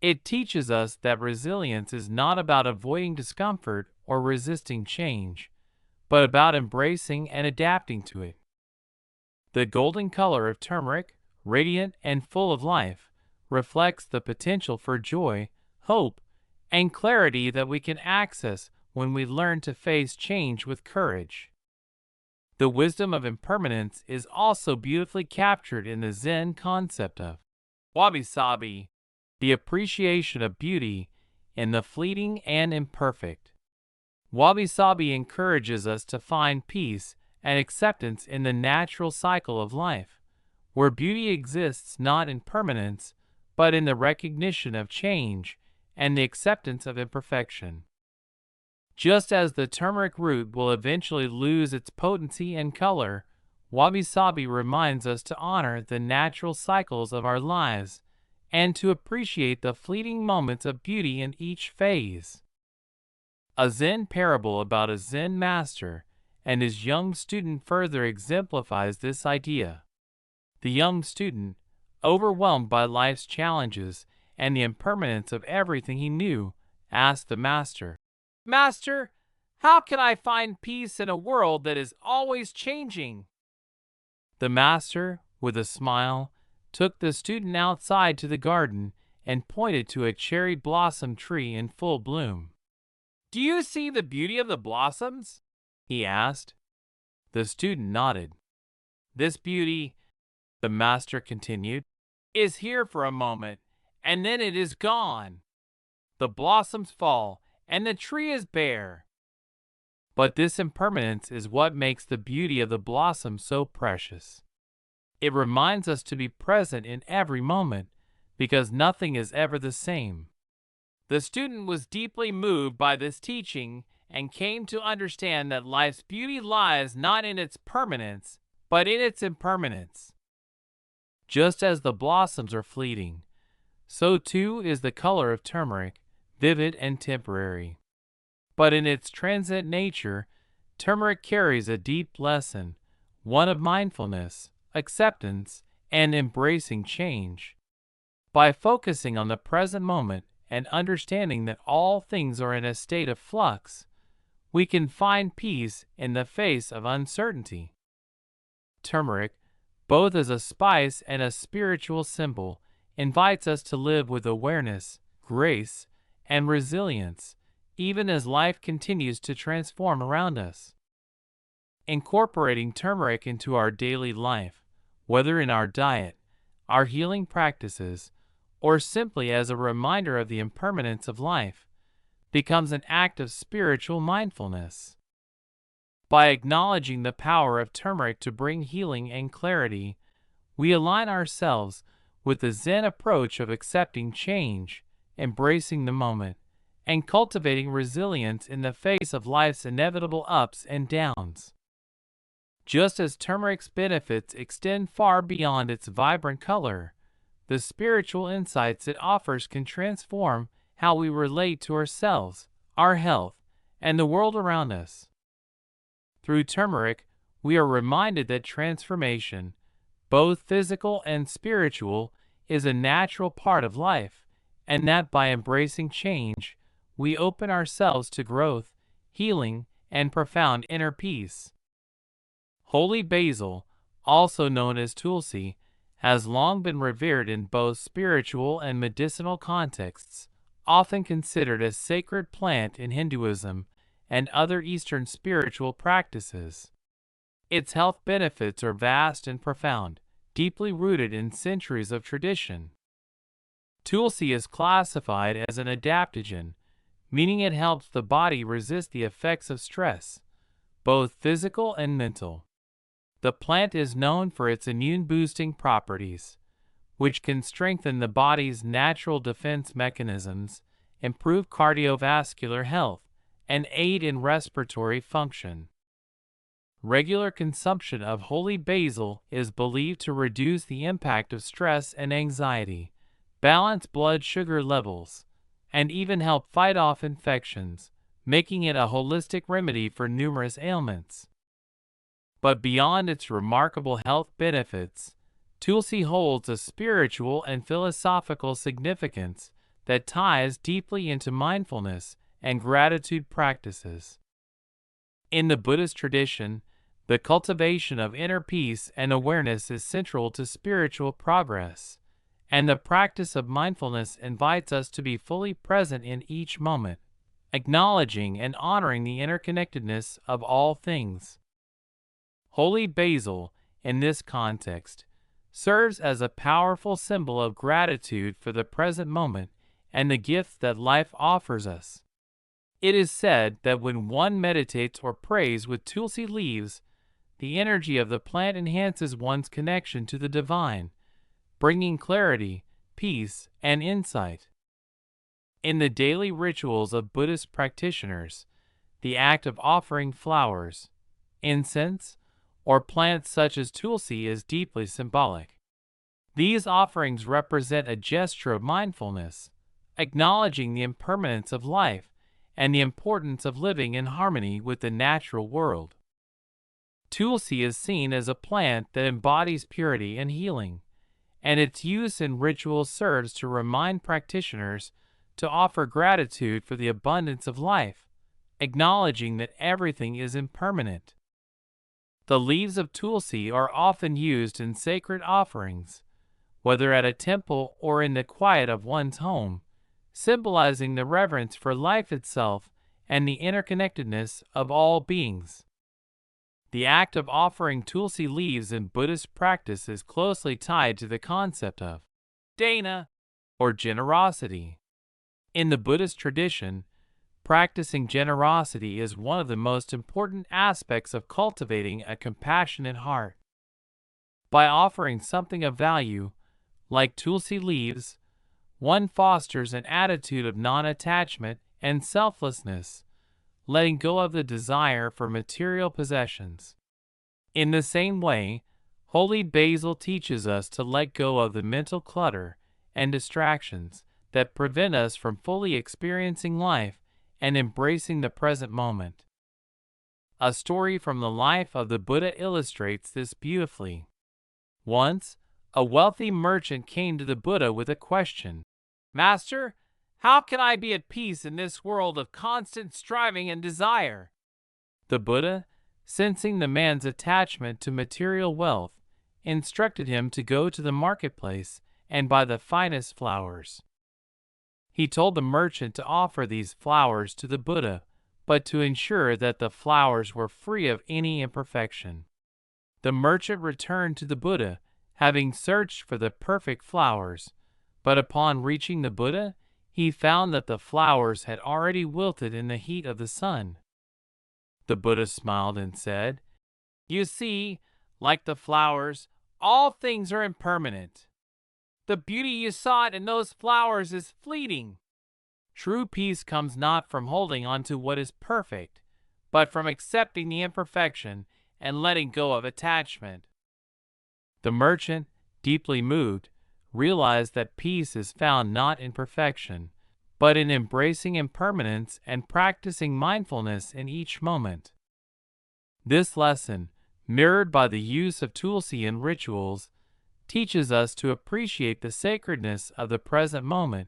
It teaches us that resilience is not about avoiding discomfort or resisting change, but about embracing and adapting to it. The golden color of turmeric, radiant and full of life, reflects the potential for joy, hope, and clarity that we can access when we learn to face change with courage. The wisdom of impermanence is also beautifully captured in the Zen concept of wabi-sabi, the appreciation of beauty in the fleeting and imperfect. Wabi-sabi encourages us to find peace and acceptance in the natural cycle of life, where beauty exists not in permanence, but in the recognition of change and the acceptance of imperfection. Just as the turmeric root will eventually lose its potency and color, wabi-sabi reminds us to honor the natural cycles of our lives and to appreciate the fleeting moments of beauty in each phase. A Zen parable about a Zen master and his young student further exemplifies this idea. The young student, overwhelmed by life's challenges and the impermanence of everything he knew, asked the master, "Master, how can I find peace in a world that is always changing?" The master, with a smile, took the student outside to the garden and pointed to a cherry blossom tree in full bloom. "Do you see the beauty of the blossoms?" he asked. The student nodded. "This beauty, the master continued, is here for a moment, and then it is gone. The blossoms fall, and the tree is bare. But this impermanence is what makes the beauty of the blossom so precious. It reminds us to be present in every moment, because nothing is ever the same. The student was deeply moved by this teaching and came to understand that life's beauty lies not in its permanence, but in its impermanence. Just as the blossoms are fleeting, so too is the color of turmeric, vivid and temporary. But in its transient nature, turmeric carries a deep lesson, one of mindfulness, acceptance, and embracing change. By focusing on the present moment and understanding that all things are in a state of flux, we can find peace in the face of uncertainty. Turmeric, both as a spice and a spiritual symbol, invites us to live with awareness, grace, and resilience, even as life continues to transform around us. Incorporating turmeric into our daily life, whether in our diet, our healing practices, or simply as a reminder of the impermanence of life, becomes an act of spiritual mindfulness. By acknowledging the power of turmeric to bring healing and clarity, we align ourselves with the Zen approach of accepting change, embracing the moment, and cultivating resilience in the face of life's inevitable ups and downs. Just as turmeric's benefits extend far beyond its vibrant color, the spiritual insights it offers can transform how we relate to ourselves, our health, and the world around us. Through turmeric, we are reminded that transformation, both physical and spiritual, is a natural part of life, and that by embracing change, we open ourselves to growth, healing, and profound inner peace. Holy basil, also known as tulsi, has long been revered in both spiritual and medicinal contexts, often considered a sacred plant in Hinduism and other Eastern spiritual practices. Its health benefits are vast and profound, deeply rooted in centuries of tradition. Tulsi is classified as an adaptogen, meaning it helps the body resist the effects of stress, both physical and mental. The plant is known for its immune-boosting properties, which can strengthen the body's natural defense mechanisms, improve cardiovascular health, and aid in respiratory function. Regular consumption of holy basil is believed to reduce the impact of stress and anxiety, balance blood sugar levels, and even help fight off infections, making it a holistic remedy for numerous ailments. But beyond its remarkable health benefits, tulsi holds a spiritual and philosophical significance that ties deeply into mindfulness and gratitude practices. In the Buddhist tradition, the cultivation of inner peace and awareness is central to spiritual progress, and the practice of mindfulness invites us to be fully present in each moment, acknowledging and honoring the interconnectedness of all things. Holy basil, in this context, serves as a powerful symbol of gratitude for the present moment and the gifts that life offers us. It is said that when one meditates or prays with tulsi leaves, the energy of the plant enhances one's connection to the divine, bringing clarity, peace, and insight. In the daily rituals of Buddhist practitioners, the act of offering flowers, incense, or plants such as tulsi is deeply symbolic. These offerings represent a gesture of mindfulness, acknowledging the impermanence of life and the importance of living in harmony with the natural world. Tulsi is seen as a plant that embodies purity and healing, and its use in rituals serves to remind practitioners to offer gratitude for the abundance of life, acknowledging that everything is impermanent. The leaves of tulsi are often used in sacred offerings, whether at a temple or in the quiet of one's home, symbolizing the reverence for life itself and the interconnectedness of all beings. The act of offering tulsi leaves in Buddhist practice is closely tied to the concept of dana, or generosity. In the Buddhist tradition, practicing generosity is one of the most important aspects of cultivating a compassionate heart. By offering something of value, like tulsi leaves, one fosters an attitude of non-attachment and selflessness, letting go of the desire for material possessions. In the same way, Holy Basil teaches us to let go of the mental clutter and distractions that prevent us from fully experiencing life and embracing the present moment. A story from the life of the Buddha illustrates this beautifully. Once, a wealthy merchant came to the Buddha with a question. "Master, how can I be at peace in this world of constant striving and desire?" The Buddha, sensing the man's attachment to material wealth, instructed him to go to the marketplace and buy the finest flowers. He told the merchant to offer these flowers to the Buddha, but to ensure that the flowers were free of any imperfection. The merchant returned to the Buddha, having searched for the perfect flowers, but upon reaching the Buddha, he found that the flowers had already wilted in the heat of the sun. The Buddha smiled and said, "You see, like the flowers, all things are impermanent. The beauty you sought in those flowers is fleeting. True peace comes not from holding on to what is perfect, but from accepting the imperfection and letting go of attachment." The merchant, deeply moved, realized that peace is found not in perfection, but in embracing impermanence and practicing mindfulness in each moment. This lesson, mirrored by the use of tulsi in rituals, teaches us to appreciate the sacredness of the present moment,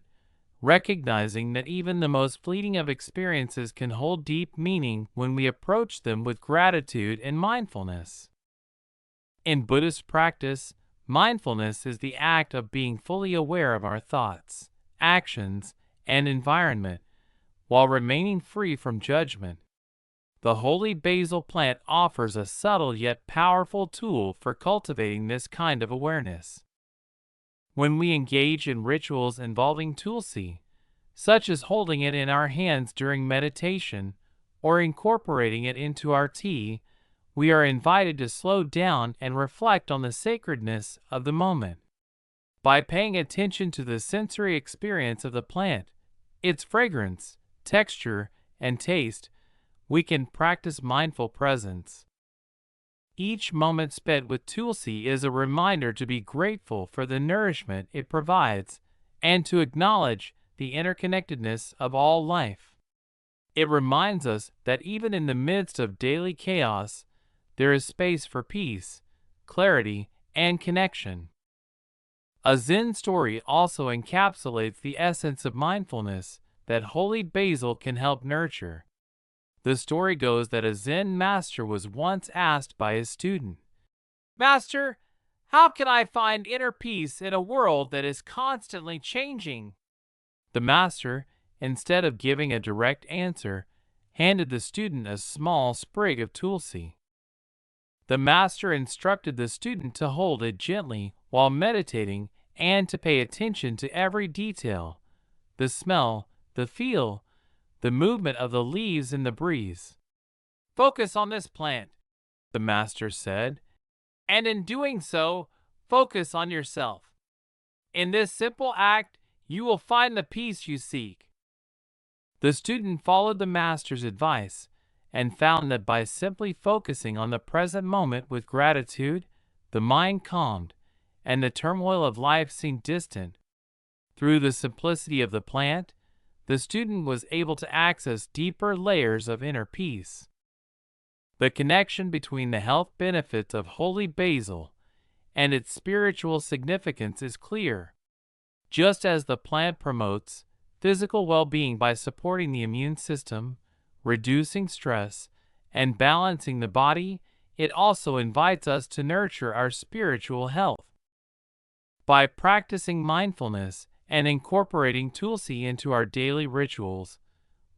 recognizing that even the most fleeting of experiences can hold deep meaning when we approach them with gratitude and mindfulness. In Buddhist practice, mindfulness is the act of being fully aware of our thoughts, actions, and environment, while remaining free from judgment. The holy basil plant offers a subtle yet powerful tool for cultivating this kind of awareness. When we engage in rituals involving tulsi, such as holding it in our hands during meditation or incorporating it into our tea, we are invited to slow down and reflect on the sacredness of the moment. By paying attention to the sensory experience of the plant, its fragrance, texture, and taste, we can practice mindful presence. Each moment spent with tulsi is a reminder to be grateful for the nourishment it provides and to acknowledge the interconnectedness of all life. It reminds us that even in the midst of daily chaos, there is space for peace, clarity, and connection. A Zen story also encapsulates the essence of mindfulness that holy basil can help nurture. The story goes that a Zen master was once asked by his student, "Master, how can I find inner peace in a world that is constantly changing?" The master, instead of giving a direct answer, handed the student a small sprig of tulsi. The master instructed the student to hold it gently while meditating and to pay attention to every detail: the smell, the feel, the movement of the leaves in the breeze. "Focus on this plant," the master said, "and in doing so, focus on yourself. In this simple act, you will find the peace you seek." The student followed the master's advice and found that by simply focusing on the present moment with gratitude, the mind calmed and the turmoil of life seemed distant. Through the simplicity of the plant, the student was able to access deeper layers of inner peace. The connection between the health benefits of holy basil and its spiritual significance is clear. Just as the plant promotes physical well-being by supporting the immune system, reducing stress, and balancing the body, it also invites us to nurture our spiritual health. By practicing mindfulness and incorporating tulsi into our daily rituals,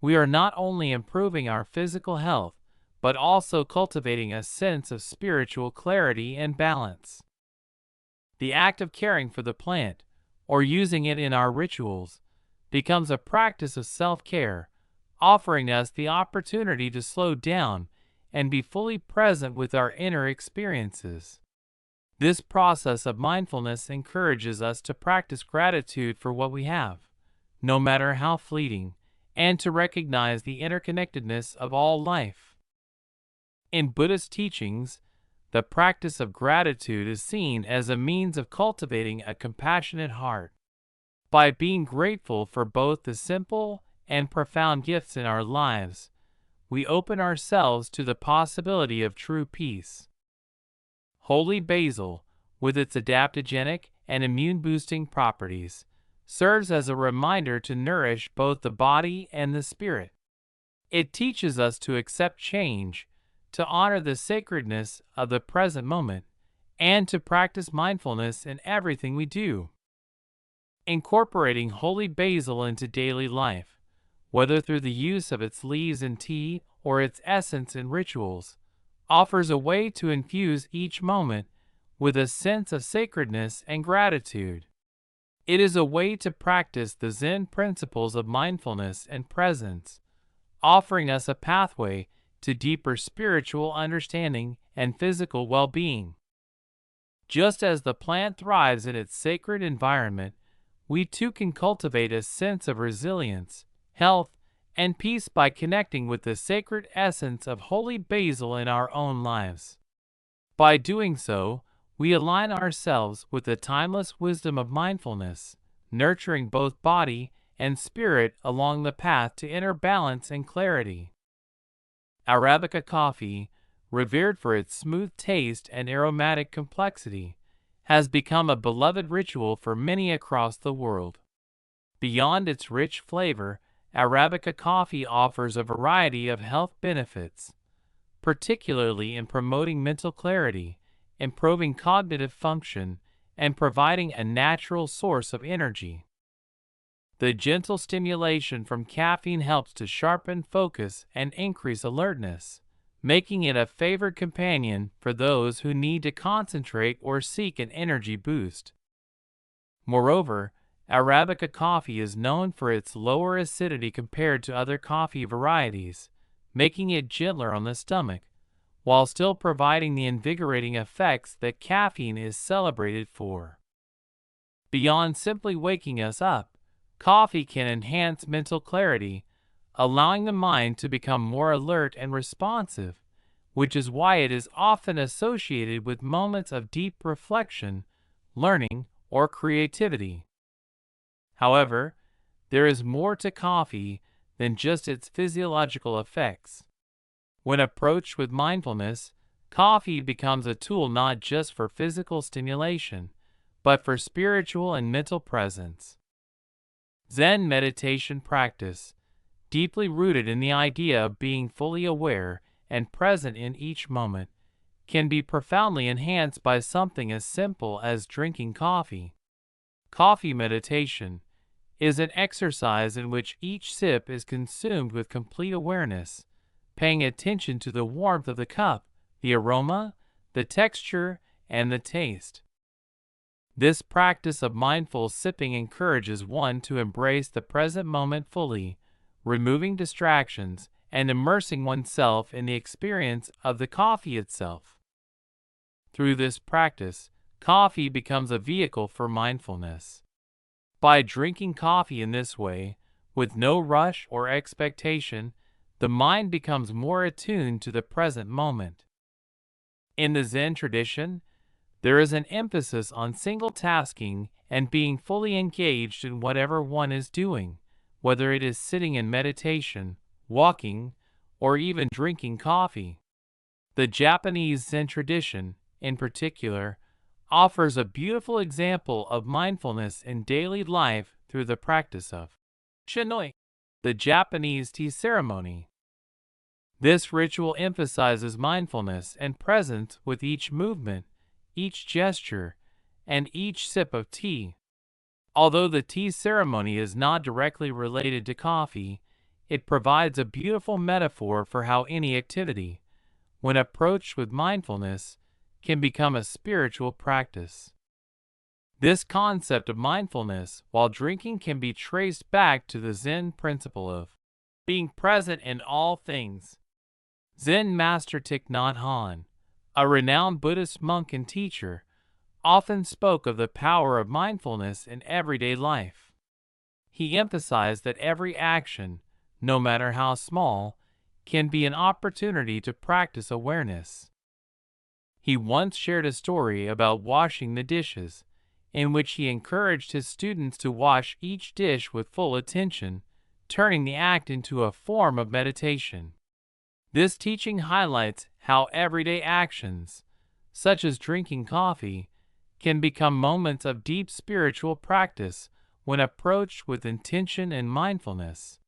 we are not only improving our physical health, but also cultivating a sense of spiritual clarity and balance. The act of caring for the plant, or using it in our rituals, becomes a practice of self-care, offering us the opportunity to slow down and be fully present with our inner experiences. This process of mindfulness encourages us to practice gratitude for what we have, no matter how fleeting, and to recognize the interconnectedness of all life. In Buddhist teachings, the practice of gratitude is seen as a means of cultivating a compassionate heart. By being grateful for both the simple and profound gifts in our lives, we open ourselves to the possibility of true peace. Holy basil, with its adaptogenic and immune-boosting properties, serves as a reminder to nourish both the body and the spirit. It teaches us to accept change, to honor the sacredness of the present moment, and to practice mindfulness in everything we do. Incorporating holy basil into daily life, whether through the use of its leaves in tea or its essence in rituals, offers a way to infuse each moment with a sense of sacredness and gratitude. It is a way to practice the Zen principles of mindfulness and presence, offering us a pathway to deeper spiritual understanding and physical well-being. Just as the plant thrives in its sacred environment, we too can cultivate a sense of resilience, health, and peace by connecting with the sacred essence of holy basil in our own lives. By doing so, we align ourselves with the timeless wisdom of mindfulness, nurturing both body and spirit along the path to inner balance and clarity. Arabica coffee, revered for its smooth taste and aromatic complexity, has become a beloved ritual for many across the world. Beyond its rich flavor, Arabica coffee offers a variety of health benefits, particularly in promoting mental clarity, improving cognitive function, and providing a natural source of energy. The gentle stimulation from caffeine helps to sharpen focus and increase alertness, making it a favored companion for those who need to concentrate or seek an energy boost. Moreover, Arabica coffee is known for its lower acidity compared to other coffee varieties, making it gentler on the stomach, while still providing the invigorating effects that caffeine is celebrated for. Beyond simply waking us up, coffee can enhance mental clarity, allowing the mind to become more alert and responsive, which is why it is often associated with moments of deep reflection, learning, or creativity. However, there is more to coffee than just its physiological effects. When approached with mindfulness, coffee becomes a tool not just for physical stimulation, but for spiritual and mental presence. Zen meditation practice, deeply rooted in the idea of being fully aware and present in each moment, can be profoundly enhanced by something as simple as drinking coffee. Coffee meditation is an exercise in which each sip is consumed with complete awareness, paying attention to the warmth of the cup, the aroma, the texture, and the taste. This practice of mindful sipping encourages one to embrace the present moment fully, removing distractions and immersing oneself in the experience of the coffee itself. Through this practice, coffee becomes a vehicle for mindfulness. By drinking coffee in this way, with no rush or expectation, the mind becomes more attuned to the present moment. In the Zen tradition, there is an emphasis on single tasking and being fully engaged in whatever one is doing, whether it is sitting in meditation, walking, or even drinking coffee. The Japanese Zen tradition, in particular, offers a beautiful example of mindfulness in daily life through the practice of shinoi, the Japanese tea ceremony. This ritual emphasizes mindfulness and presence with each movement, each gesture, and each sip of tea. Although the tea ceremony is not directly related to coffee, it provides a beautiful metaphor for how any activity, when approached with mindfulness, can become a spiritual practice. This concept of mindfulness while drinking can be traced back to the Zen principle of being present in all things. Zen master Thich Nhat Hanh, a renowned Buddhist monk and teacher, often spoke of the power of mindfulness in everyday life. He emphasized that every action, no matter how small, can be an opportunity to practice awareness. He once shared a story about washing the dishes, in which he encouraged his students to wash each dish with full attention, turning the act into a form of meditation. This teaching highlights how everyday actions, such as drinking coffee, can become moments of deep spiritual practice when approached with intention and mindfulness.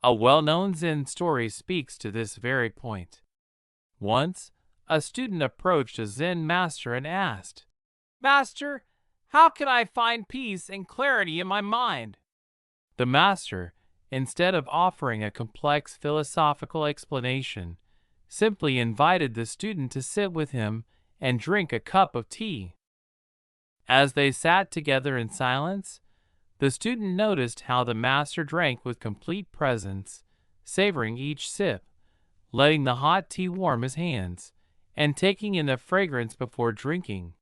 A well-known Zen story speaks to this very point. Once, a student approached a Zen master and asked, "Master, how can I find peace and clarity in my mind?" The master, instead of offering a complex philosophical explanation, simply invited the student to sit with him and drink a cup of tea. As they sat together in silence, the student noticed how the master drank with complete presence, savoring each sip, letting the hot tea warm his hands, and taking in the fragrance before drinking.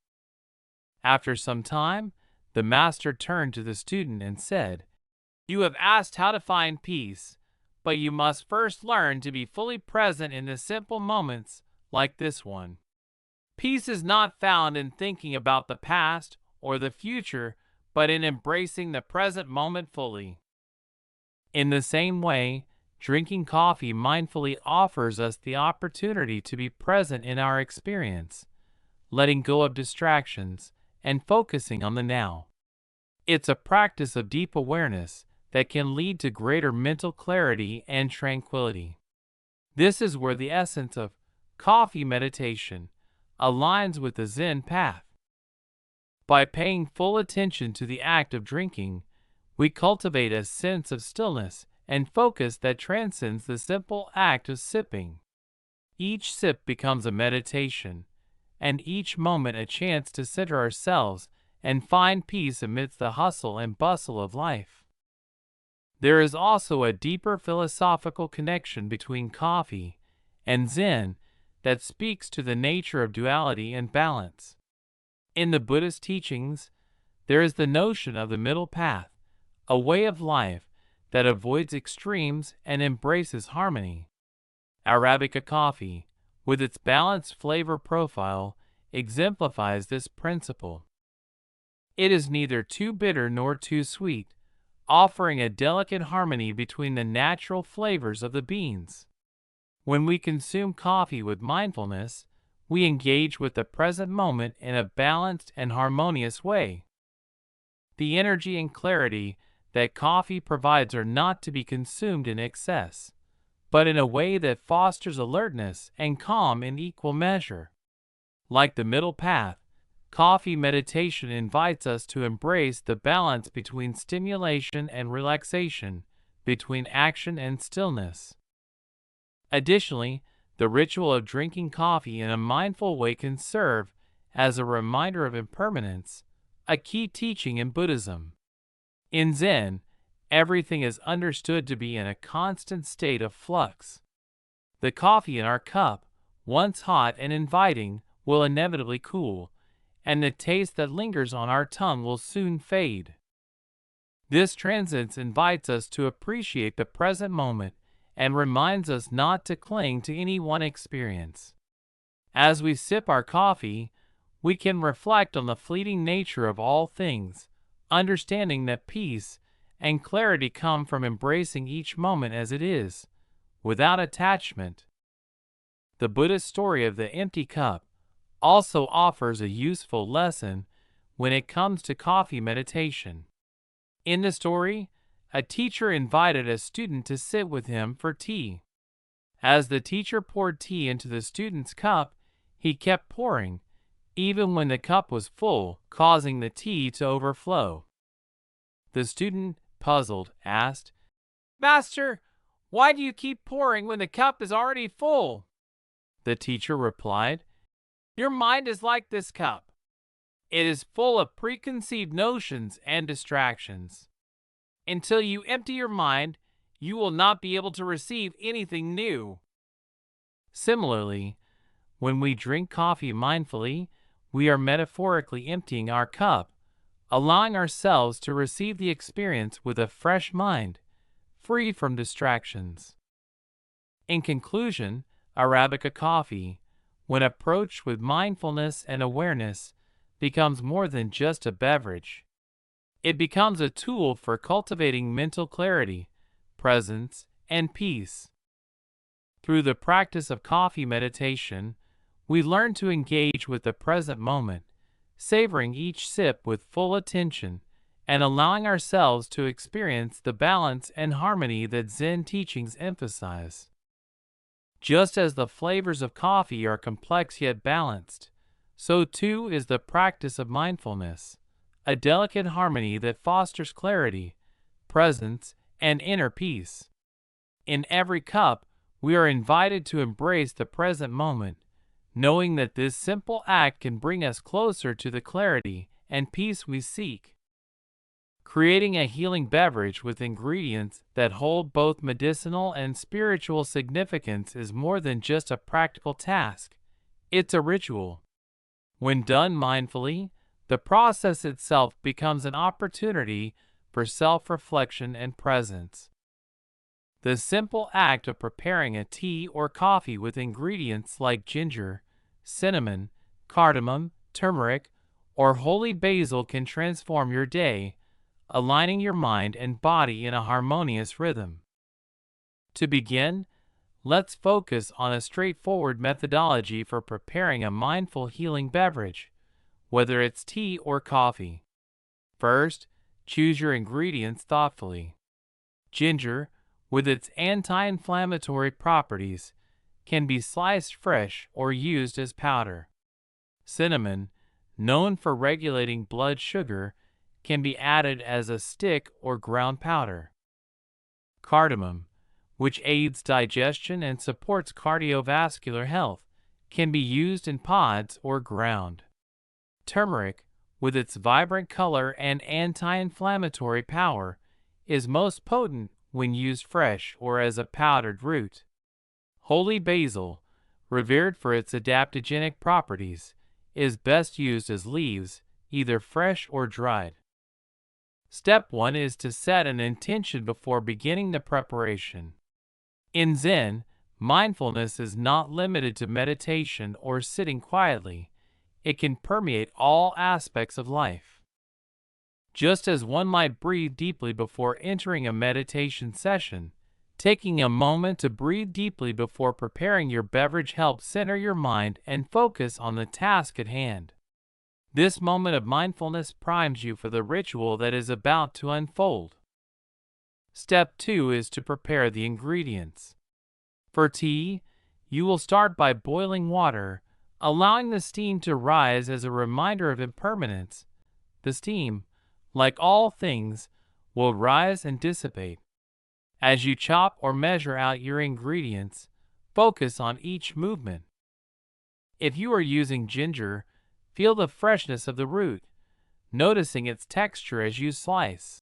After some time, the master turned to the student and said, "You have asked how to find peace, but you must first learn to be fully present in the simple moments like this one. Peace is not found in thinking about the past or the future, but in embracing the present moment fully." In the same way, drinking coffee mindfully offers us the opportunity to be present in our experience, letting go of distractions and focusing on the now. It's a practice of deep awareness that can lead to greater mental clarity and tranquility. This is where the essence of coffee meditation aligns with the Zen path. By paying full attention to the act of drinking, we cultivate a sense of stillness and focus that transcends the simple act of sipping. Each sip becomes a meditation, and each moment a chance to center ourselves and find peace amidst the hustle and bustle of life. There is also a deeper philosophical connection between coffee and Zen that speaks to the nature of duality and balance. In the Buddhist teachings, there is the notion of the middle path, a way of life that avoids extremes and embraces harmony. Arabica coffee, with its balanced flavor profile, exemplifies this principle. It is neither too bitter nor too sweet, offering a delicate harmony between the natural flavors of the beans. When we consume coffee with mindfulness, we engage with the present moment in a balanced and harmonious way. The energy and clarity that coffee provides are not to be consumed in excess, but in a way that fosters alertness and calm in equal measure. Like the middle path, coffee meditation invites us to embrace the balance between stimulation and relaxation, between action and stillness. Additionally, the ritual of drinking coffee in a mindful way can serve as a reminder of impermanence, a key teaching in Buddhism. In Zen, everything is understood to be in a constant state of flux. The coffee in our cup, once hot and inviting, will inevitably cool, and the taste that lingers on our tongue will soon fade. This transience invites us to appreciate the present moment and reminds us not to cling to any one experience. As we sip our coffee, we can reflect on the fleeting nature of all things, understanding that peace and clarity come from embracing each moment as it is, without attachment. The Buddhist story of the empty cup also offers a useful lesson when it comes to coffee meditation. In the story, a teacher invited a student to sit with him for tea. As the teacher poured tea into the student's cup, he kept pouring, even when the cup was full, causing the tea to overflow. The student, puzzled, asked, "Master, why do you keep pouring when the cup is already full?" the teacher replied. Your mind is like this cup. It is full of preconceived notions and distractions. Until you empty your mind, you will not be able to receive anything new. Similarly, when we drink coffee mindfully, we are metaphorically emptying our cup, allowing ourselves to receive the experience with a fresh mind, free from distractions. In conclusion, Arabica coffee, when approached with mindfulness and awareness, becomes more than just a beverage. It becomes a tool for cultivating mental clarity, presence, and peace. Through the practice of coffee meditation, we learn to engage with the present moment, savoring each sip with full attention and allowing ourselves to experience the balance and harmony that Zen teachings emphasize. Just as the flavors of coffee are complex yet balanced, so too is the practice of mindfulness, a delicate harmony that fosters clarity, presence, and inner peace. In every cup, we are invited to embrace the present moment, knowing that this simple act can bring us closer to the clarity and peace we seek. Creating a healing beverage with ingredients that hold both medicinal and spiritual significance is more than just a practical task. It's a ritual. When done mindfully, the process itself becomes an opportunity for self-reflection and presence. The simple act of preparing a tea or coffee with ingredients like ginger, cinnamon, cardamom, turmeric, or holy basil can transform your day, aligning your mind and body in a harmonious rhythm. To begin, let's focus on a straightforward methodology for preparing a mindful healing beverage, whether it's tea or coffee. First, choose your ingredients thoughtfully. Ginger, with its anti-inflammatory properties, can be sliced fresh or used as powder. Cinnamon, known for regulating blood sugar, can be added as a stick or ground powder. Cardamom, which aids digestion and supports cardiovascular health, can be used in pods or ground. Turmeric, with its vibrant color and anti-inflammatory power, is most potent when used fresh or as a powdered root. Holy basil, revered for its adaptogenic properties, is best used as leaves, either fresh or dried. Step 1 is to set an intention before beginning the preparation. In Zen, mindfulness is not limited to meditation or sitting quietly. It can permeate all aspects of life. Just as one might breathe deeply before entering a meditation session, taking a moment to breathe deeply before preparing your beverage helps center your mind and focus on the task at hand. This moment of mindfulness primes you for the ritual that is about to unfold. Step 2 is to prepare the ingredients. For tea, you will start by boiling water, allowing the steam to rise as a reminder of impermanence. The steam, like all things, will rise and dissipate. As you chop or measure out your ingredients, focus on each movement. If you are using ginger, feel the freshness of the root, noticing its texture as you slice.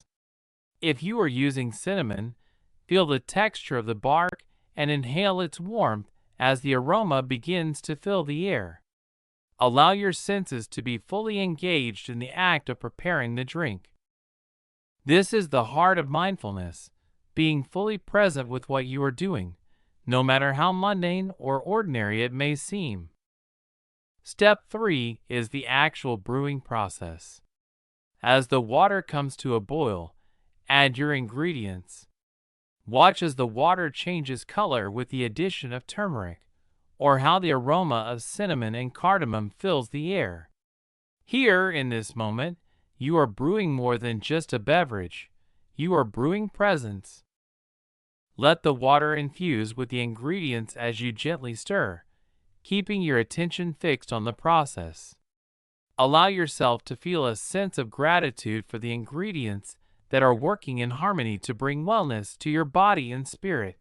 If you are using cinnamon, feel the texture of the bark and inhale its warmth as the aroma begins to fill the air. Allow your senses to be fully engaged in the act of preparing the drink. This is the heart of mindfulness, being fully present with what you are doing, no matter how mundane or ordinary it may seem. Step 3 is the actual brewing process. As the water comes to a boil, add your ingredients. Watch as the water changes color with the addition of turmeric, or how the aroma of cinnamon and cardamom fills the air. Here, in this moment, you are brewing more than just a beverage. You are brewing presence. Let the water infuse with the ingredients as you gently stir, keeping your attention fixed on the process. Allow yourself to feel a sense of gratitude for the ingredients that are working in harmony to bring wellness to your body and spirit.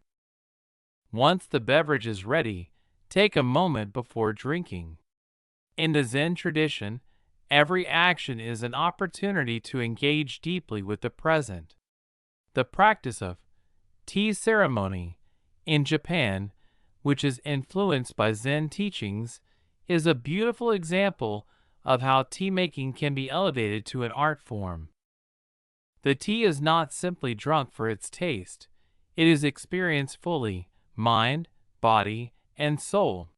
Once the beverage is ready, take a moment before drinking. In the Zen tradition, every action is an opportunity to engage deeply with the present. The practice of tea ceremony in Japan, which is influenced by Zen teachings, is a beautiful example of how tea making can be elevated to an art form. The tea is not simply drunk for its taste, it is experienced fully, mind, body, and soul.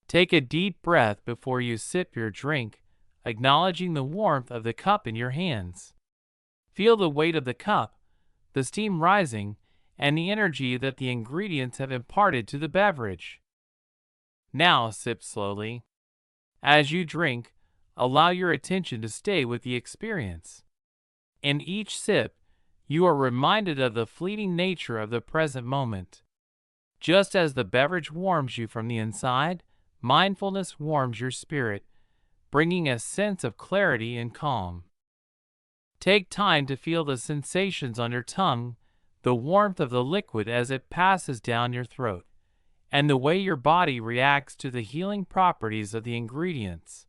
Take a deep breath before you sip your drink, acknowledging the warmth of the cup in your hands. Feel the weight of the cup, the steam rising, and the energy that the ingredients have imparted to the beverage. Now sip slowly. As you drink, allow your attention to stay with the experience. In each sip, you are reminded of the fleeting nature of the present moment. Just as the beverage warms you from the inside, mindfulness warms your spirit, bringing a sense of clarity and calm. Take time to feel the sensations on your tongue, the warmth of the liquid as it passes down your throat, and the way your body reacts to the healing properties of the ingredients.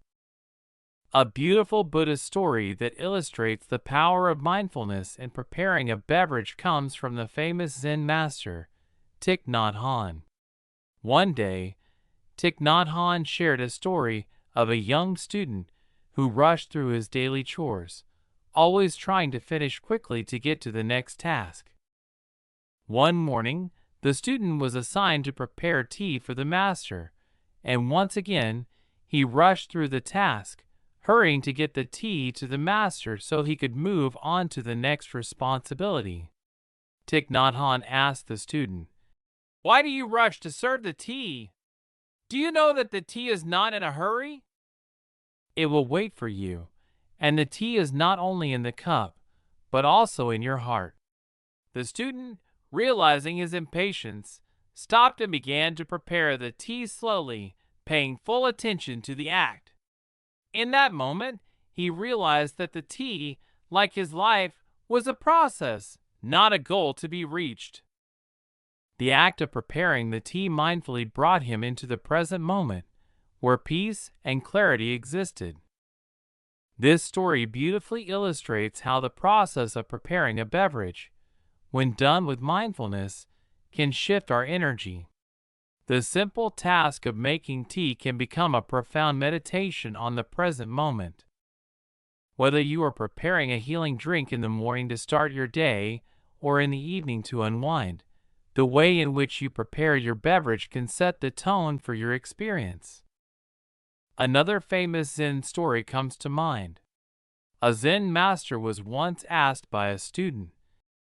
A beautiful Buddhist story that illustrates the power of mindfulness in preparing a beverage comes from the famous Zen master, Thich Nhat Hanh. One day, Thich Nhat Hanh shared a story of a young student who rushed through his daily chores, always trying to finish quickly to get to the next task. One morning, the student was assigned to prepare tea for the master, and once again, he rushed through the task, hurrying to get the tea to the master so he could move on to the next responsibility. Thich Nhat Hanh asked the student, "Why do you rush to serve the tea? Do you know that the tea is not in a hurry? It will wait for you, and the tea is not only in the cup, but also in your heart." The student, realizing his impatience, stopped and began to prepare the tea slowly, paying full attention to the act. In that moment, he realized that the tea, like his life, was a process, not a goal to be reached. The act of preparing the tea mindfully brought him into the present moment, where peace and clarity existed. This story beautifully illustrates how the process of preparing a beverage, when done with mindfulness, can shift our energy. The simple task of making tea can become a profound meditation on the present moment. Whether you are preparing a healing drink in the morning to start your day or in the evening to unwind, the way in which you prepare your beverage can set the tone for your experience. Another famous Zen story comes to mind. A Zen master was once asked by a student,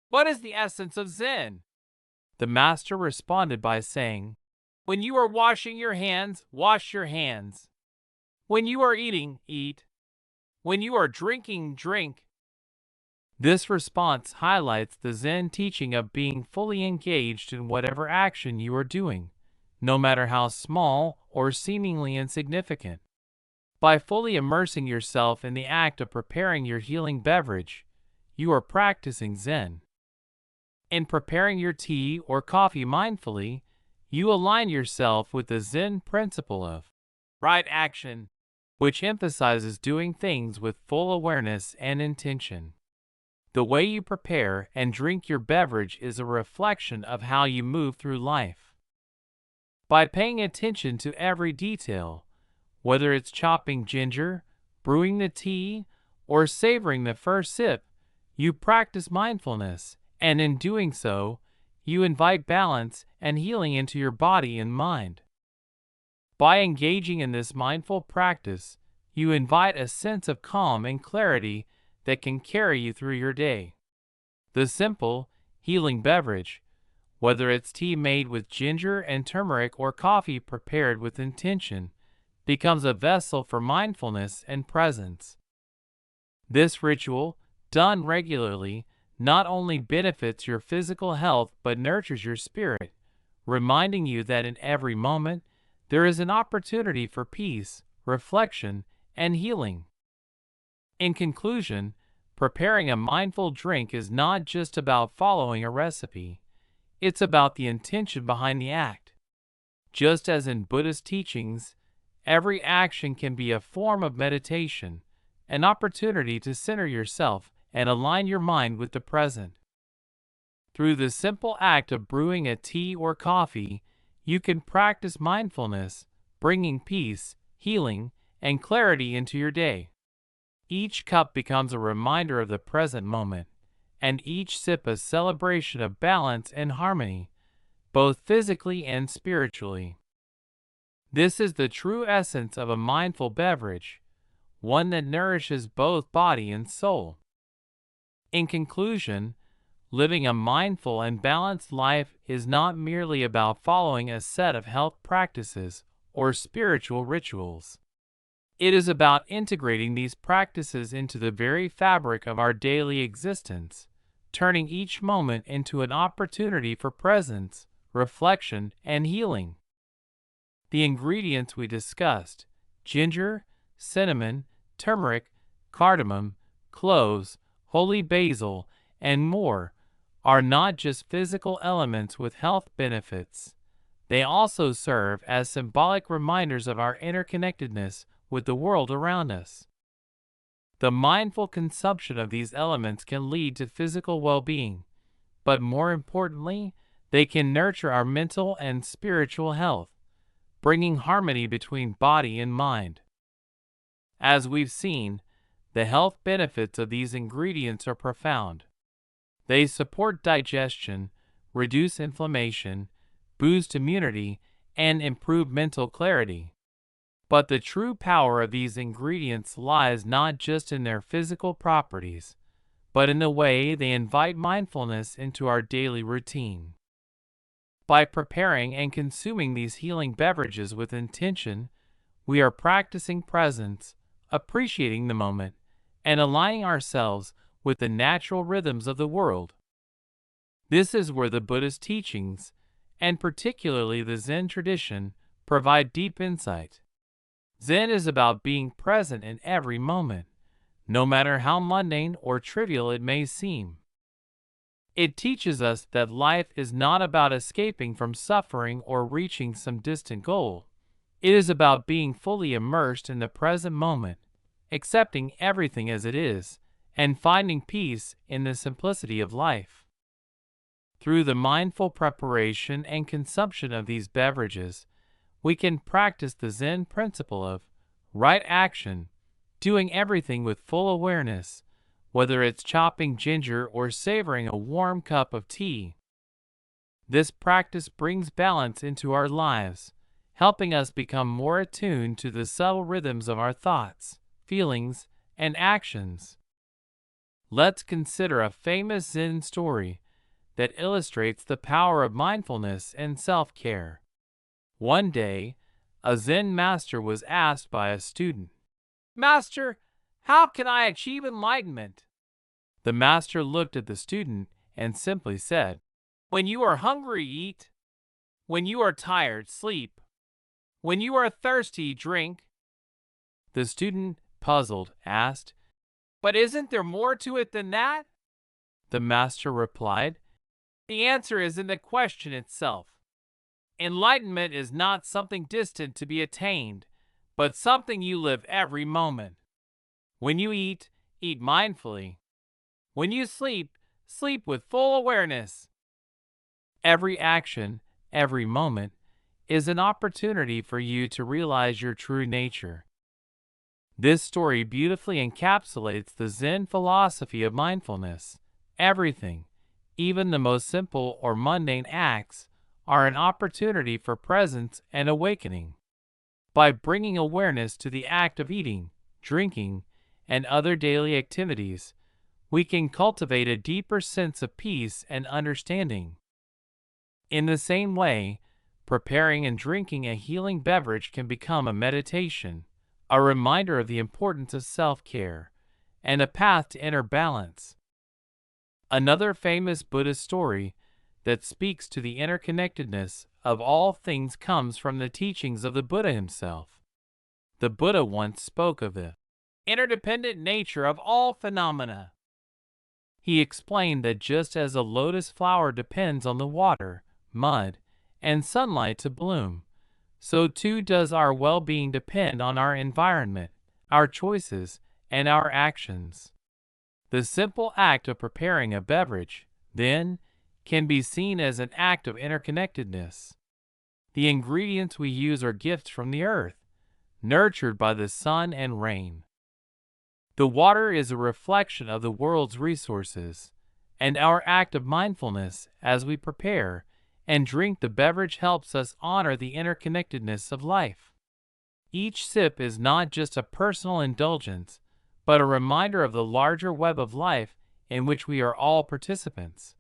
"What is the essence of Zen?" The master responded by saying, "When you are washing your hands, wash your hands. When you are eating, eat. When you are drinking, drink." This response highlights the Zen teaching of being fully engaged in whatever action you are doing, no matter how small or seemingly insignificant. By fully immersing yourself in the act of preparing your healing beverage, you are practicing Zen. In preparing your tea or coffee mindfully, you align yourself with the Zen principle of right action, which emphasizes doing things with full awareness and intention. The way you prepare and drink your beverage is a reflection of how you move through life. By paying attention to every detail, whether it's chopping ginger, brewing the tea, or savoring the first sip, you practice mindfulness, and in doing so, you invite balance and healing into your body and mind. By engaging in this mindful practice, you invite a sense of calm and clarity that can carry you through your day. The simple, healing beverage, whether it's tea made with ginger and turmeric or coffee prepared with intention, becomes a vessel for mindfulness and presence. This ritual, done regularly, not only benefits your physical health but nurtures your spirit, reminding you that in every moment there is an opportunity for peace, reflection, and healing. In conclusion, preparing a mindful drink is not just about following a recipe. It's about the intention behind the act. Just as in Buddhist teachings, every action can be a form of meditation, an opportunity to center yourself and align your mind with the present. Through the simple act of brewing a tea or coffee, you can practice mindfulness, bringing peace, healing, and clarity into your day. Each cup becomes a reminder of the present moment, and each sip a celebration of balance and harmony, both physically and spiritually. This is the true essence of a mindful beverage, one that nourishes both body and soul. In conclusion, living a mindful and balanced life is not merely about following a set of health practices or spiritual rituals. It is about integrating these practices into the very fabric of our daily existence, turning each moment into an opportunity for presence, reflection, and healing. The ingredients we discussed, ginger, cinnamon, turmeric, cardamom, cloves, holy basil, and more, are not just physical elements with health benefits. They also serve as symbolic reminders of our interconnectedness with the world around us. The mindful consumption of these elements can lead to physical well-being, but more importantly, they can nurture our mental and spiritual health, bringing harmony between body and mind. As we've seen, the health benefits of these ingredients are profound. They support digestion, reduce inflammation, boost immunity, and improve mental clarity. But the true power of these ingredients lies not just in their physical properties, but in the way they invite mindfulness into our daily routine. By preparing and consuming these healing beverages with intention, we are practicing presence, appreciating the moment, and aligning ourselves with the natural rhythms of the world. This is where the Buddhist teachings, and particularly the Zen tradition, provide deep insight. Zen is about being present in every moment, no matter how mundane or trivial it may seem. It teaches us that life is not about escaping from suffering or reaching some distant goal. It is about being fully immersed in the present moment, accepting everything as it is, and finding peace in the simplicity of life. Through the mindful preparation and consumption of these beverages, we can practice the Zen principle of right action, doing everything with full awareness, whether it's chopping ginger or savoring a warm cup of tea. This practice brings balance into our lives, helping us become more attuned to the subtle rhythms of our thoughts, feelings, and actions. Let's consider a famous Zen story that illustrates the power of mindfulness and self-care. One day, a Zen master was asked by a student, "Master, how can I achieve enlightenment?" The master looked at the student and simply said, "When you are hungry, eat. When you are tired, sleep. When you are thirsty, drink." The student, puzzled, asked, "But isn't there more to it than that?" The master replied, "The answer is in the question itself. Enlightenment is not something distant to be attained, but something you live every moment. When you eat, eat mindfully. When you sleep, sleep with full awareness." Every action, every moment, is an opportunity for you to realize your true nature. This story beautifully encapsulates the Zen philosophy of mindfulness. Everything, even the most simple or mundane acts, are an opportunity for presence and awakening. By bringing awareness to the act of eating, drinking, and other daily activities, we can cultivate a deeper sense of peace and understanding. In the same way, preparing and drinking a healing beverage can become a meditation, a reminder of the importance of self-care, and a path to inner balance. Another famous Buddhist story that speaks to the interconnectedness of all things comes from the teachings of the Buddha himself. The Buddha once spoke of the interdependent nature of all phenomena. He explained that just as a lotus flower depends on the water, mud, and sunlight to bloom, so too does our well-being depend on our environment, our choices, and our actions. The simple act of preparing a beverage, then, can be seen as an act of interconnectedness. The ingredients we use are gifts from the earth, nurtured by the sun and rain. The water is a reflection of the world's resources, and our act of mindfulness as we prepare and drink the beverage helps us honor the interconnectedness of life. Each sip is not just a personal indulgence, but a reminder of the larger web of life in which we are all participants.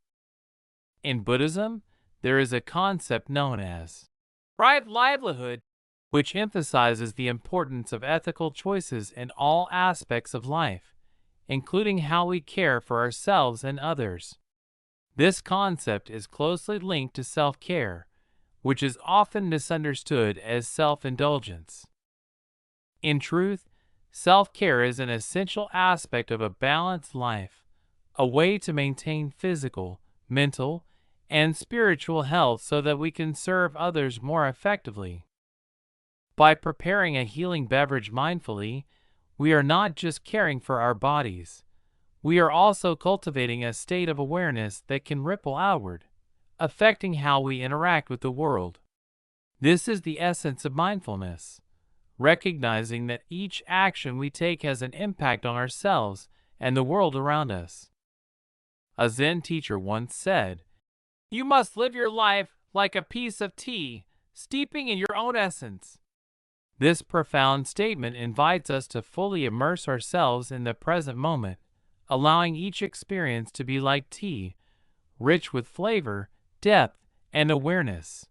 In Buddhism, there is a concept known as right livelihood, which emphasizes the importance of ethical choices in all aspects of life, including how we care for ourselves and others. This concept is closely linked to self-care, which is often misunderstood as self-indulgence. In truth, self-care is an essential aspect of a balanced life, a way to maintain physical, mental, and spiritual health so that we can serve others more effectively. By preparing a healing beverage mindfully, we are not just caring for our bodies. We are also cultivating a state of awareness that can ripple outward, affecting how we interact with the world. This is the essence of mindfulness, recognizing that each action we take has an impact on ourselves and the world around us. A Zen teacher once said, "You must live your life like a piece of tea, steeping in your own essence." This profound statement invites us to fully immerse ourselves in the present moment, allowing each experience to be like tea, rich with flavor, depth, and awareness.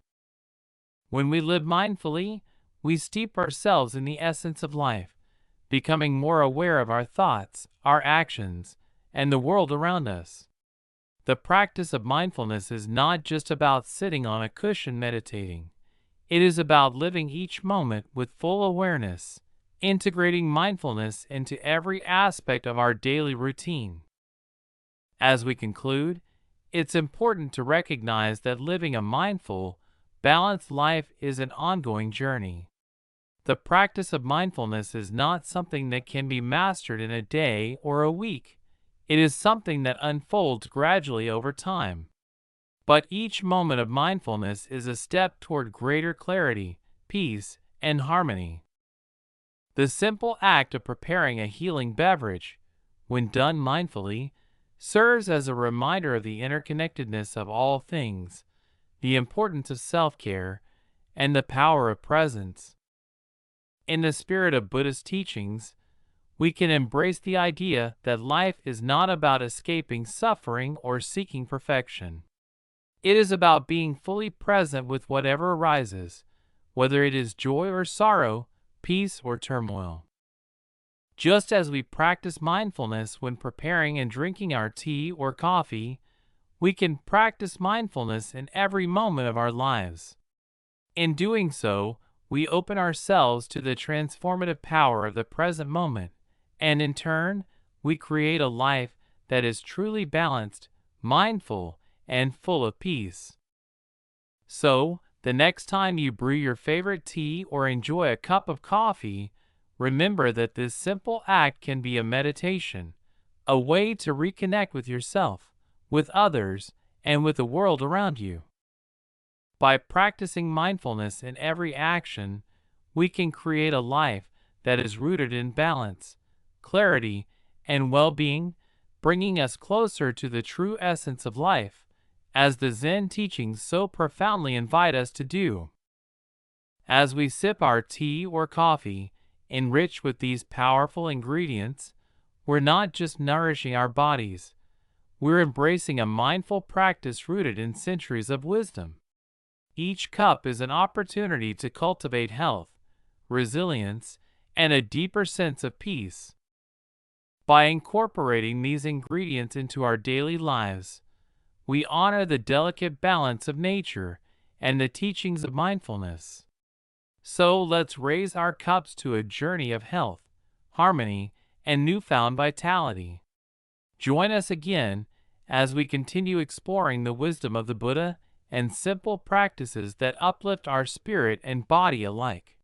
When we live mindfully, we steep ourselves in the essence of life, becoming more aware of our thoughts, our actions, and the world around us. The practice of mindfulness is not just about sitting on a cushion meditating. It is about living each moment with full awareness, integrating mindfulness into every aspect of our daily routine. As we conclude, it's important to recognize that living a mindful, balanced life is an ongoing journey. The practice of mindfulness is not something that can be mastered in a day or a week. It is something that unfolds gradually over time. But each moment of mindfulness is a step toward greater clarity, peace, and harmony. The simple act of preparing a healing beverage, when done mindfully, serves as a reminder of the interconnectedness of all things, the importance of self-care, and the power of presence. In the spirit of Buddhist teachings, we can embrace the idea that life is not about escaping suffering or seeking perfection. It is about being fully present with whatever arises, whether it is joy or sorrow, peace or turmoil. Just as we practice mindfulness when preparing and drinking our tea or coffee, we can practice mindfulness in every moment of our lives. In doing so, we open ourselves to the transformative power of the present moment, and in turn, we create a life that is truly balanced, mindful, and full of peace. So, the next time you brew your favorite tea or enjoy a cup of coffee, remember that this simple act can be a meditation, a way to reconnect with yourself, with others, and with the world around you. By practicing mindfulness in every action, we can create a life that is rooted in balance, clarity, and well-being, bringing us closer to the true essence of life, as the Zen teachings so profoundly invite us to do. As we sip our tea or coffee, enriched with these powerful ingredients, we're not just nourishing our bodies, we're embracing a mindful practice rooted in centuries of wisdom. Each cup is an opportunity to cultivate health, resilience, and a deeper sense of peace. By incorporating these ingredients into our daily lives, we honor the delicate balance of nature and the teachings of mindfulness. So let's raise our cups to a journey of health, harmony, and newfound vitality. Join us again as we continue exploring the wisdom of the Buddha and simple practices that uplift our spirit and body alike.